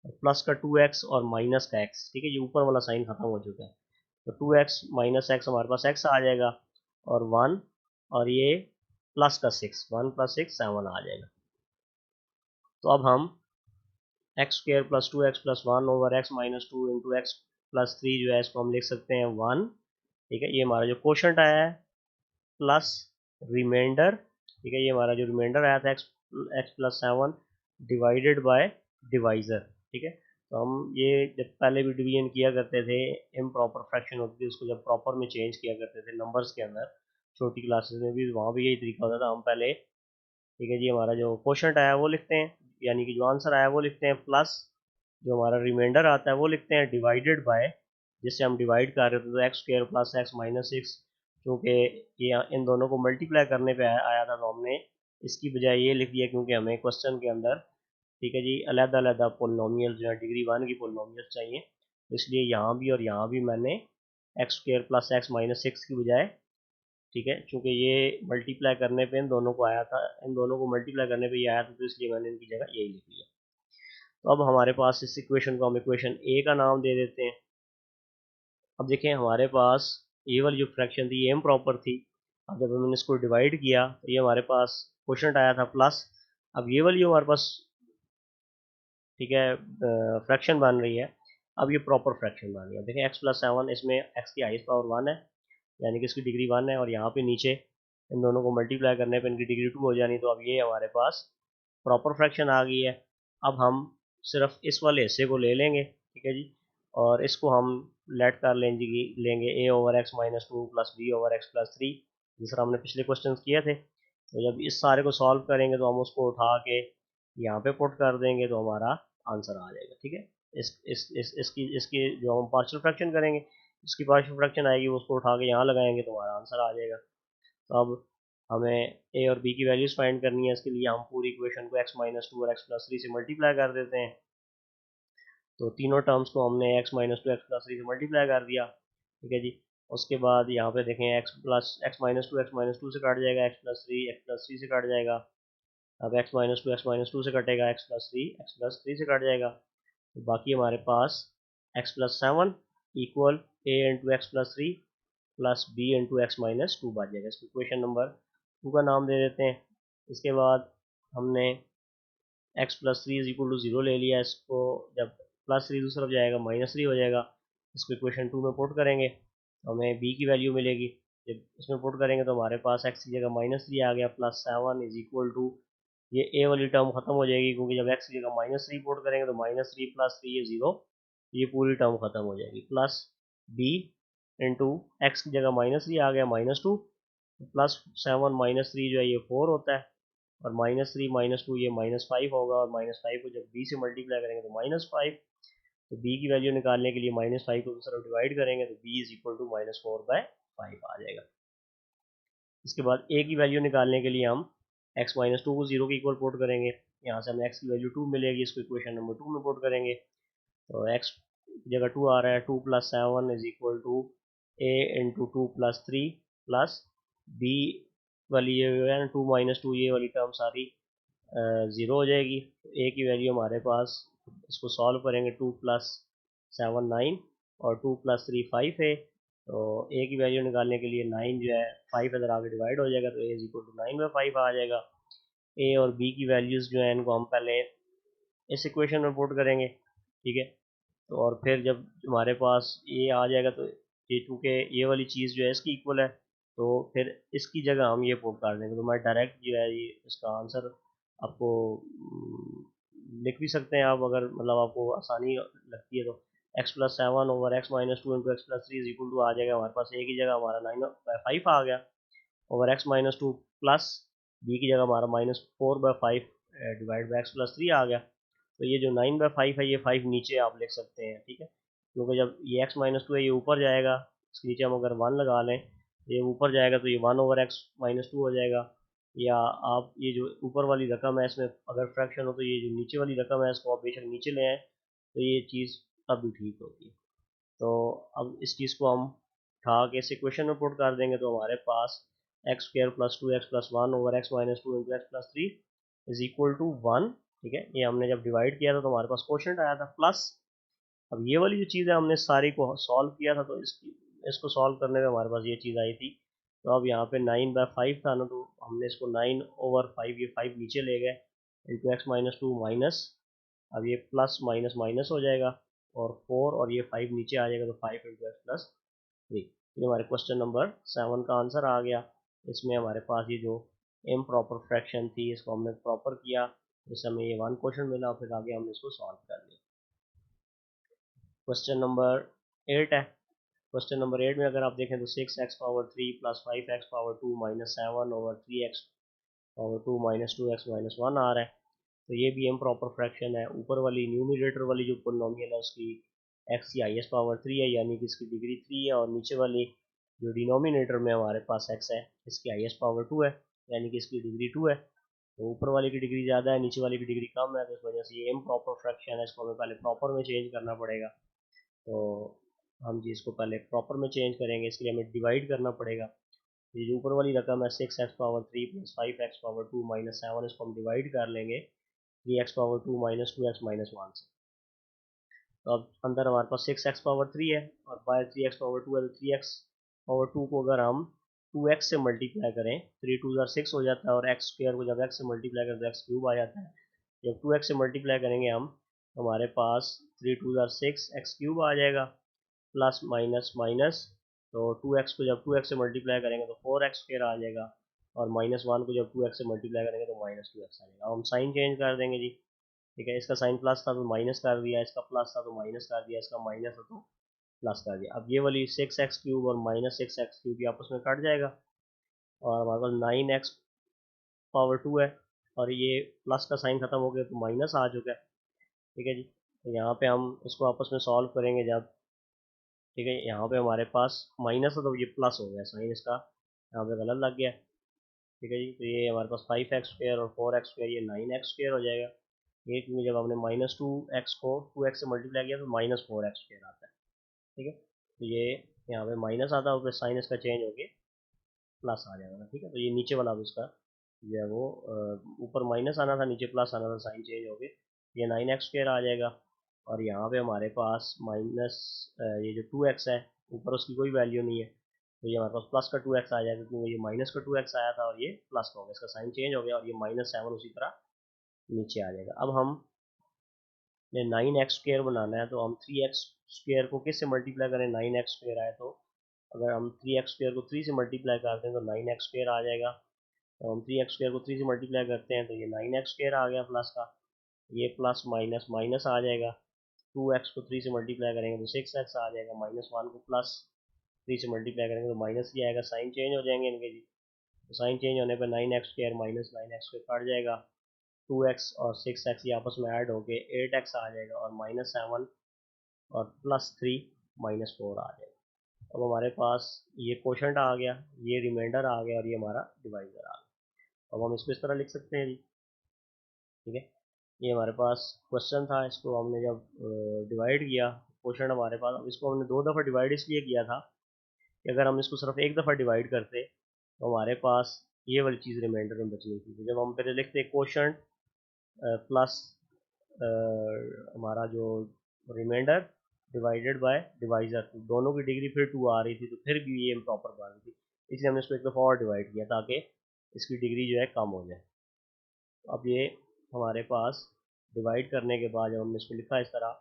प्लस का 2x और माइनस का x, ठीक है, ये ऊपर वाला साइन खत्म हो चुका है, तो 2x माइनस एक्स हमारे पास x आ जाएगा, और 1 और ये प्लस का 6, 1 प्लस 6 7 आ जाएगा। तो अब हम x square plus 2x plus 1 over x minus 2 into x plus 3 जो है इसको हम लिख सकते हैं 1। ठीक है, ये हमारा जो क्वोशंट आया है प्लस रिमाइंडर, ठीक है, ये हमारा जो रिमाइंडर आया था x plus 7 divided by divisor. ठीक है, तो हम ये जब पहले भी डिवीजन किया करते थे, इम्प्रॉपर फ्रैक्शन होती थी उसको जब प्रॉपर में चेंज किया करते थे नंबर्स के अंदर, छोटी क्लासेस में भी वहाँ भी यही तरीका होता था। हम पहले, ठीक है जी, हमारा जो क्वोशंट आया वो लिखते हैं, यानी कि जो आंसर आया वो लिखते हैं, प्लस जो हमारा रिमाइंडर आता है वो लिखते हैं डिवाइडेड बाय, जिससे हम डिवाइड कर रहे थे, तो x square plus X minus 6 क्योंकि ये इन दोनों को मल्टीप्लाई करने पे आया था, तो हमने इसकी बजाय ये लिख दिया, क्योंकि हमें क्वेश्चन के अंदर, ठीक है जी, अलग-अलग पोलिनोमियल जो है डिग्री 1 की पोलिनोमियल चाहिए, इसलिए यहाँ भी और यहाँ भी मैंने x square plus X minus 6 की बजाय, ठीक है, चूँकि ये मल्टीप्लाई करने पे इन दोनों को आया था, इन दोनों को मल्टीप्लाई करने पे ये आया था, तो इसलिए मैंने इनकी जगह यही लिख लिया। तो अब हमारे पास इस इक्वेशन को हम इक्वेशन ए का नाम दे देते हैं। अब देखें हमारे पास ये वाली जो फ्रैक्शन थी ये इम प्रॉपर थी। अब जब हमने इसको डिवाइड किया तो ये हमारे पास क्वेश्चन आया था प्लस। अब ये वाली जो हमारे पास, ठीक है, फ्रैक्शन बन रही है, अब ये प्रॉपर फ्रैक्शन बन रही है। देखें एक्स प्लस 7, इसमें एक्स की हाईएस्ट पावर 1 है, यानी कि इसकी डिग्री 1 है, और यहाँ पे नीचे इन दोनों को मल्टीप्लाई करने पे इनकी डिग्री 2 हो जानी, तो अब ये हमारे पास प्रॉपर फ्रैक्शन आ गई है। अब हम सिर्फ इस वाले हिस्से को ले लेंगे, ठीक है जी, और इसको हम लेट कर लेंगे A over x minus 2 plus B over x plus 3, जिस तरह हमने पिछले क्वेश्चन किए थे। तो जब इस सारे को सॉल्व करेंगे तो हम उसको उठा के यहाँ पे पुट कर देंगे, तो हमारा आंसर आ जाएगा, ठीक है। इसकी जो हम पार्शियल फ्रैक्शन करेंगे, इसकी पार्शियल फ्रैक्शन आएगी, उसको उठा के यहाँ लगाएंगे तो हमारा आंसर आ जाएगा। तो अब हमें ए और बी की वैल्यूज फाइंड करनी है। इसके लिए हम पूरी इक्वेशन को एक्स माइनस 2 और एक्स प्लस 3 से मल्टीप्लाई कर देते हैं। तो तीनों टर्म्स को हमने एक्स माइनस 2 एक्स प्लस 3 से मल्टीप्लाई कर दिया, ठीक है जी। उसके बाद यहाँ पे देखें एक्स माइनस टू से कट जाएगा, एक्स प्लस थ्री से कट जाएगा। अब एक्स माइनस टू से कटेगा, एक्स प्लस थ्री से कट जाएगा। तो बाकी हमारे पास एक्स प्लस 7 इक्वल ए into x plus 3 plus B into x minus 2 बच जाएगा। इसको इक्वेशन नंबर 2 का नाम दे देते हैं। इसके बाद हमने x plus 3 is equal to 0 ले लिया, इसको जब प्लस 3 दूसरी तरफ जाएगा माइनस 3 हो जाएगा। इसको इक्वेशन 2 में पुट करेंगे तो हमें बी की वैल्यू मिलेगी। जब इसमें पुट करेंगे तो हमारे पास एक्स की जगह माइनस 3 आ गया, प्लस 7 इज इक्वल टू, ये ए वाली टर्म खत्म हो जाएगी, क्योंकि जब एक्स की जगह माइनस 3 पुट करेंगे तो माइनस 3 प्लस 3 ये 0, ये पूरी टर्म खत्म हो जाएगी। प्लस बी इंटू एक्स की जगह माइनस 3 आ गया, माइनस 2 प्लस 7 माइनस 3 जो है ये 4 होता है, और माइनस 3 माइनस 2 ये माइनस 5 होगा, और माइनस 5 को जब बी से मल्टीप्लाई करेंगे तो माइनस 5। तो बी की वैल्यू निकालने के लिए माइनस 5 को दूसरा डिवाइड करेंगे तो b is equal to minus 4/5 आ जाएगा। इसके बाद ए की वैल्यू निकालने के लिए हम एक्स माइनस 2 को 0 के इक्वल पुट करेंगे। यहाँ से हमें एक्स की वैल्यू 2 मिलेगी, इसको इक्वेशन नंबर 2 में पुट करेंगे। तो एक्स की जगह 2 आ रहा है, 2 plus 7 is equal to a into 2 plus 3 plus b वाली ये है 2 माइनस 2, ये वाली टर्म सारी ज़ीरो हो जाएगी। तो ए की वैल्यू हमारे पास, इसको सॉल्व करेंगे, 2 प्लस 7 9 और 2 प्लस 3 5 है। तो ए की वैल्यू निकालने के लिए 9 जो है 5 इधर आगे डिवाइड हो जाएगा, तो ए इज इक्वल टू 9/5 आ जाएगा। ए और बी की वैल्यूज़ जो है इनको हम पहले इस इक्वेशन में पुट करेंगे, ठीक है। तो और फिर जब हमारे पास ये आ जाएगा तो ये, चूँकि ये वाली चीज़ जो है इसकी इक्वल है, तो फिर इसकी जगह हम ये पुट कर देंगे, तो मैं डायरेक्ट जो है ये इसका आंसर आपको लिख भी सकते हैं आप, अगर मतलब आपको आसानी लगती है तो। X plus 7 over x minus 2 into x plus 3 is equal to आ जाएगा हमारे पास, ए की जगह हमारा 9/5 आ गया, over x minus 2 plus B की जगह हमारा -4/5 डिवाइड बाई एक्स प्लस 3 आ गया। तो ये जो 9/5 है ये 5 नीचे आप लिख सकते हैं, ठीक है, क्योंकि जब ये x माइनस 2 है ये ऊपर जाएगा, इसके नीचे हम अगर 1 लगा लें तो ये ऊपर जाएगा, तो ये 1 ओवर एक्स माइनस 2 हो जाएगा। या आप ये जो ऊपर वाली रकम है इसमें अगर फ्रैक्शन हो, तो ये जो नीचे वाली रकम है इसको आप बेशक नीचे ले आएँ, तो ये चीज़ तब भी ठीक होती है। तो अब इस चीज़ को हम उठा के इस इक्वेशन में पुट कर देंगे, तो हमारे पास X square plus 2 X plus 1 over x minus 2 into x plus 3 is equal to 1, ठीक है। ये हमने जब डिवाइड किया था तो हमारे पास क्वोशंट आया था प्लस। अब ये वाली जो चीज़ है हमने सारी को सॉल्व किया था, तो इसको सॉल्व करने में हमारे पास ये चीज़ आई थी। तो अब यहाँ पे 9/5 था ना, तो हमने इसको 9/5, ये 5 नीचे ले गए, इंटू एक्स माइनस 2 माइनस, अब ये प्लस माइनस माइनस हो जाएगा, और 4 और ये 5 नीचे आ जाएगा, तो 5 इंटू एक्स प्लस 3। ये हमारे क्वेश्चन नंबर 7 का आंसर आ गया। इसमें हमारे पास ये जो इम प्रॉपर फ्रैक्शन थी इसको हमने प्रॉपर किया, जिससे हमें ये 1 क्वेश्चन मिला, फिर आगे हमने इसको सॉल्व कर लिया। क्वेश्चन नंबर 8 है। क्वेश्चन नंबर 8 में अगर आप देखें तो 6x⁻³ plus 5x⁻² minus 7/3x⁻² minus 2x-1 आ रहा है। तो ये भी इम्प्रॉपर फ्रैक्शन है। ऊपर वाली न्यूमरेटर वाली जो पोलिनोमियल है उसकी एक्स की हाईएस्ट पावर 3 है, यानी कि इसकी डिग्री 3 है, और नीचे वाली जो डिनोमिनेटर में हमारे पास x है इसकी हाईएस्ट पावर 2 है, यानी कि इसकी डिग्री 2 है। तो ऊपर वाले की डिग्री ज़्यादा है, नीचे वाले की डिग्री कम है, तो इस वजह से ये इम्प्रॉपर फ्रैक्शन है, इसको हमें पहले प्रॉपर में चेंज करना पड़ेगा। तो हम जी इसको पहले प्रॉपर में चेंज करेंगे, इसके लिए हमें डिवाइड करना पड़ेगा। ये जो ऊपर वाली रकम है 6x⁻³ प्लस 5x⁻² माइनस 7, इसको हम डिवाइड कर लेंगे 3x⁻² माइनस 2x माइनस 1 से। तो अब अंदर हमारे पास 6x⁻³ है और बाय 3x⁻² है, तो 3x⁻² को अगर हम 2x से मल्टीप्लाई करें, 3 2 6 हो जाता है, और x स्क्वायर को जब x से मल्टीप्लाई करें तो x³ आ जाता है। जब 2x से मल्टीप्लाई करेंगे हम, हमारे पास 3 2 6 x³ आ जाएगा, प्लस माइनस माइनस, तो 2x को जब 2x से मल्टीप्लाई करेंगे तो 4x² आ जाएगा, और माइनस 1 को जब 2x से मल्टीप्लाई करेंगे तो माइनस 2x आ जाएगा। अब हम साइन चेंज कर देंगे जी, ठीक है, इसका साइन प्लस था तो माइनस कर दिया, इसका प्लस था तो माइनस कर दिया, इसका माइनस था तो प्लस कर दिया। अब ये वाली 6x³ और माइनस 6x³ आपस में कट जाएगा, और हमारे पास 9x⁻² है, और ये प्लस का साइन खत्म हो गया तो माइनस आ चुका है, ठीक है जी। तो यहाँ पे हम इसको आपस में सॉल्व करेंगे जब, ठीक है, यहाँ पे हमारे पास माइनस है तो ये प्लस हो गया, साइन इसका यहाँ पे गलत लग गया, ठीक है जी। तो ये हमारे पास 5x² और 4x², ये 9x² हो जाएगा। ये क्योंकि जब हमने -2x को 2x से मल्टीप्लाई किया तो -4x² आता है, ठीक है। तो ये यहाँ पे माइनस आता है और फिर साइन इसका चेंज होके प्लस आ जाएगा, ठीक है। तो ये नीचे वाला अब इसका जो है वो ऊपर माइनस आना था, नीचे प्लस आना था, साइन चेंज हो गए, ये 9x² आ जाएगा। और यहाँ पे हमारे पास माइनस ये जो 2x है ऊपर उसकी कोई वैल्यू नहीं है, तो ये हमारे पास प्लस का 2x आ जाएगा, क्योंकि ये माइनस का 2x आया था और ये प्लस का हो गया, इसका साइन चेंज हो गया, और ये -7 उसी तरह नीचे आ जाएगा। अब हम 9x² बनाना है, तो हम 3x² को किस से मल्टीप्लाई करें, 9x² आए तो अगर हम 3x² को 3 से मल्टीप्लाई करते हैं तो 9x² आ जाएगा। तो हम 3x² को 3 से मल्टीप्लाई करते हैं तो ये 9x² आ गया प्लस का, ये प्लस माइनस माइनस आ जाएगा, 2x को 3 से मल्टीप्लाई करेंगे तो 6x आ जाएगा, -1 को प्लस 3 से मल्टीप्लाई करेंगे तो माइनस ही आएगा, साइन चेंज हो जाएंगे इनके जी। तो साइन चेंज होने पर 9x² माइनस 9x² कट जाएगा, 2x और 6x ये आपस में ऐड होके 8x आ जाएगा, और -7 और +3 -4 आ जाएगा। अब हमारे पास ये क्वोशंट आ गया, ये रिमाइंडर आ गया, और ये हमारा डिवाइजर आ गया। अब हम इसको इस तरह लिख सकते हैं जी, ठीक है। ये हमारे पास क्वेश्चन था, इसको हमने जब डिवाइड किया क्वेश्चन हमारे पास, अब इसको हमने 2 दफ़ा डिवाइड इसलिए किया था कि अगर हम इसको सिर्फ एक दफ़ा डिवाइड करते तो हमारे पास ये वाली चीज़ रिमाइंडर में बचनी थी। तो जब हम पहले लिखते क्वेश्चन प्लस हमारा जो रिमाइंडर डिवाइडेड बाय डिवाइज़र, तो दोनों की डिग्री फिर 2 आ रही थी, तो फिर भी ये इम्प्रॉपर बन रही थी, इसलिए हमने इसको एक दफ़ा और डिवाइड किया ताकि इसकी डिग्री जो है कम हो जाए। अब ये हमारे पास डिवाइड करने के बाद जब हमने इसको लिखा इस तरह,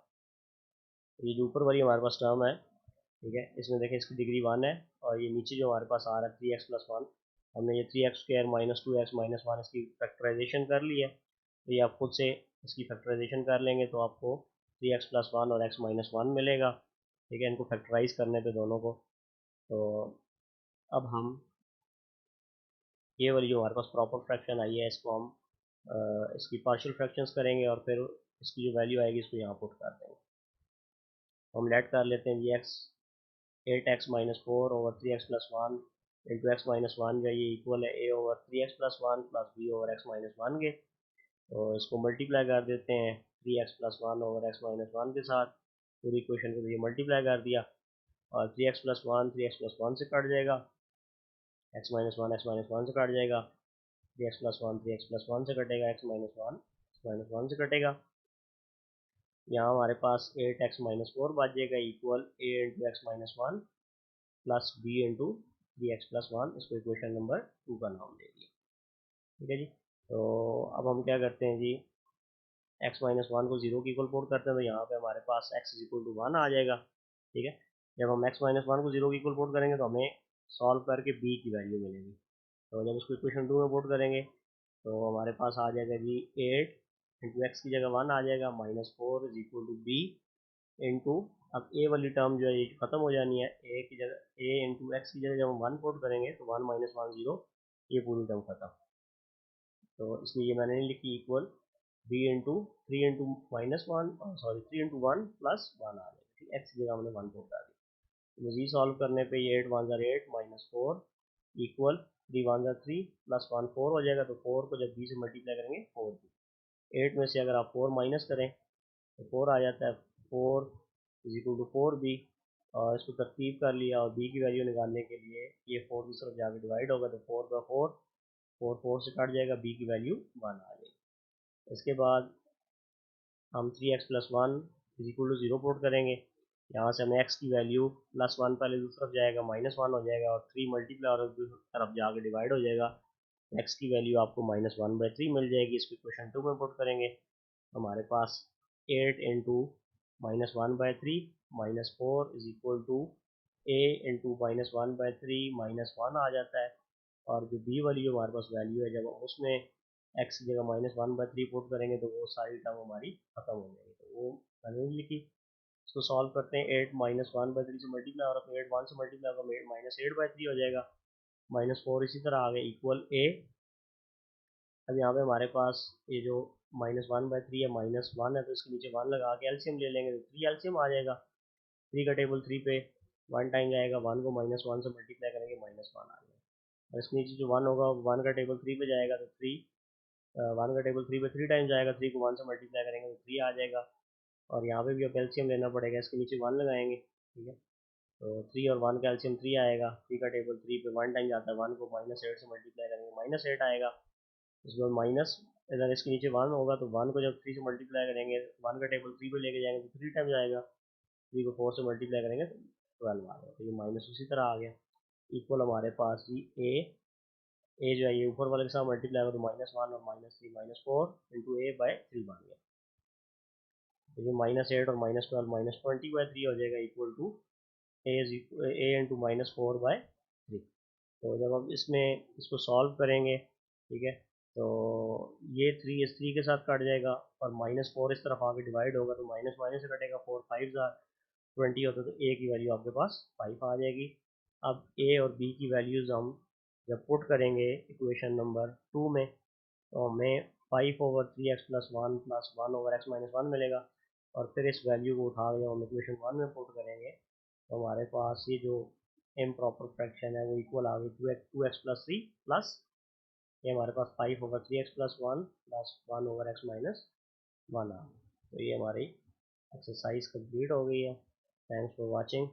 ये जो ऊपर वाली हमारे पास टर्म है, ठीक है, इसमें देखें इसकी डिग्री 1 है, और ये नीचे जो हमारे पास आ रहा है 3x+1, हमने ये 3x² माइनस 2x माइनस 1 इसकी फैक्टराइजेशन कर ली है। तो ये आप खुद से इसकी फैक्टराइजेशन कर लेंगे तो आपको 3x+1 और x माइनस 1 मिलेगा, ठीक है, इनको फैक्टराइज करने पे दोनों को। तो अब हम ये वाली जो हमारे पास प्रॉपर फ्रैक्शन आई है इसको हम इसकी पार्शियल फ्रैक्शंस करेंगे, और फिर इसकी जो वैल्यू आएगी इसको यहाँ पुट कर देंगे। हम लेट कर लेते हैं जी x 8x-4 over 3x+1 into x minus 1 जो ये इक्वल है a over 3x+1 plus b over x minus 1 के। तो इसको मल्टीप्लाई कर देते हैं 3x+1 ओवर x माइनस 1 के साथ, पूरी इक्वेशन को तो ये मल्टीप्लाई कर दिया, और 3x+1 से कट जाएगा, x-1 से कट जाएगा, 3x+1 से कटेगा, x-1 से कटेगा। यहाँ हमारे पास 8x-4 बच जाएगा equal a into x minus 1 plus b into 3x+1, इसको इक्वेशन नंबर 2 का नाम दे दिया, ठीक है जी। तो अब हम क्या करते हैं जी, x-1 को 0 की इक्वल पुट करते हैं, तो यहाँ पे हमारे पास x इज इक्वल टू 1 आ जाएगा, ठीक है। जब हम x-1 को 0 की इक्वल पुट करेंगे तो हमें सॉल्व करके b की वैल्यू मिलेगी, तो जब उसको इक्वेशन 2 में पुट करेंगे तो हमारे पास आ जाएगा जी 8 इंटू एक्स की जगह 1 आ जाएगा, -4 is equal to b into, अब ए वाली टर्म जो है ये खत्म हो जानी है, ए की जगह ए इंटू एक्स की जगह जब हम 1 पुट करेंगे तो 1 माइनस 1 0, ये पूरी टर्म खत्म। तो इसलिए ये मैंने नहीं लिखी equal b into 3 into minus 1, sorry 3 into 1 plus 1 आ जाएगा, ठीक है, एक्स की जगह हमने 1 पुट कर दी। मजीद सॉल्व करने पे ये 8 वन ज़र 8 माइनस 4 इक्वल 3 वन ज़र 3 प्लस 1 4 हो जाएगा। तो 4 को जब बी से मल्टीप्लाई करेंगे 4 बी, 8 में से अगर आप 4 माइनस करें तो 4 आ जाता है। 4 इज इक्वल टू 4 बी, और इसको तरतीब कर लिया और बी की वैल्यू निकालने के लिए ये 4 की तरफ जाकर डिवाइड होगा, तो 4 बाई 4, 4 4 से कट जाएगा, बी की वैल्यू 1 आ जाएगी। इसके बाद हम 3x plus 1 is equal to 0 put करेंगे। यहाँ से हमें x की वैल्यू प्लस 1 पहले दूसरी तरफ जाएगा, माइनस 1 हो जाएगा, और 3 मल्टीप्लाई और दूसरी तरफ जाकर डिवाइड हो जाएगा। x की वैल्यू आपको माइनस 1/3 मिल जाएगी। इसको इक्वेशन 2 में पुट करेंगे, हमारे पास 8 into minus 1/3 minus 4 is equal to a into minus 1/3 minus 1 आ जाता है। और जो b वाली जो हमारे पास वैल्यू है, जब हम उसमें x की जगह माइनस 1/3 पुट करेंगे तो वो सारी टर्म हमारी खत्म हो जाएगी, तो वो मैंने नहीं लिखी। इसको सॉल्व करते हैं, 8 माइनस 1/3 से मल्टीप्लाई और 8 1 से मल्टीप्लाई होगा, माइनस 8/3 हो जाएगा, माइनस 4 इसी तरह आ गया इक्वल a। अब यहाँ पे हमारे पास ये जो माइनस 1/3 है, माइनस 1 है, तो इसके नीचे 1 लगा के एलसीएम ले लेंगे तो 3 एलसीएम आ जाएगा। 3 का टेबल 3 पे 1 टाइम जाएगा, 1 को माइनस 1 से मल्टीप्लाई करेंगे, माइनस 1 आ जाएगा। और इसके नीचे जो 1 होगा, 1 का टेबल 3 पे जाएगा तो 3, 1 का टेबल 3 पे 3 टाइम जाएगा, 3 को 1 से मल्टीप्लाई करेंगे तो 3 आ जाएगा। और यहाँ पे भी अब एलसीएम लेना पड़ेगा, इसके नीचे 1 लगाएंगे, ठीक है। तो 3 और 1 का एलसीएम 3 आएगा। 3 का टेबल 3 पे 1 टाइम जाता है, 1 को माइनस 8 से मल्टीप्लाई करेंगे, माइनस 8 आएगा। उसके बाद माइनस, अगर इसके नीचे 1 होगा तो 1 को जब 3 से मल्टीप्लाई करेंगे, 1 का टेबल 3 पे लेके जाएंगे तो 3 टाइम जाएगा, 3 को 4 से मल्टीप्लाई करेंगे तो 12 आ गया। तो ये माइनस उसी तरह आ गया। इक्वल हमारे पास जी ए जो है ये ऊपर वाले के साथ मल्टीप्लाई होगा तो माइनस 1 और माइनस 3 माइनस 4 इंटू a/3 बन गया। तो ये माइनस 8 और माइनस 12 माइनस 20/3 हो जाएगा equal to a into minus 4/3। तो जब हम इसमें इसको सॉल्व करेंगे, ठीक है, तो ये 3 इस 3 के साथ कट जाएगा और माइनस 4 इस तरफ आके डिवाइड होगा, तो माइनस माइनस से कटेगा, 4 5 20 होता है, तो ए की वैल्यू आपके पास 5 आ जाएगी। अब ए और बी की वैल्यूज़ हम जब पुट करेंगे इक्वेशन नंबर 2 में, तो हमें 5/3x plus 1 plus 1/x minus 1 मिलेगा। और फिर इस वैल्यू को उठा के हम इक्वेशन 1 में पुट करेंगे, तो हमारे पास ये जो इम्प्रॉपर फ्रैक्शन है वो इक्वल आ गई 2x प्लस 3 प्लस ये हमारे पास 5/3x plus 1 plus 1/x minus 1 आ गया। तो ये हमारी एक्सरसाइज कंप्लीट हो गई है। Thanks for watching.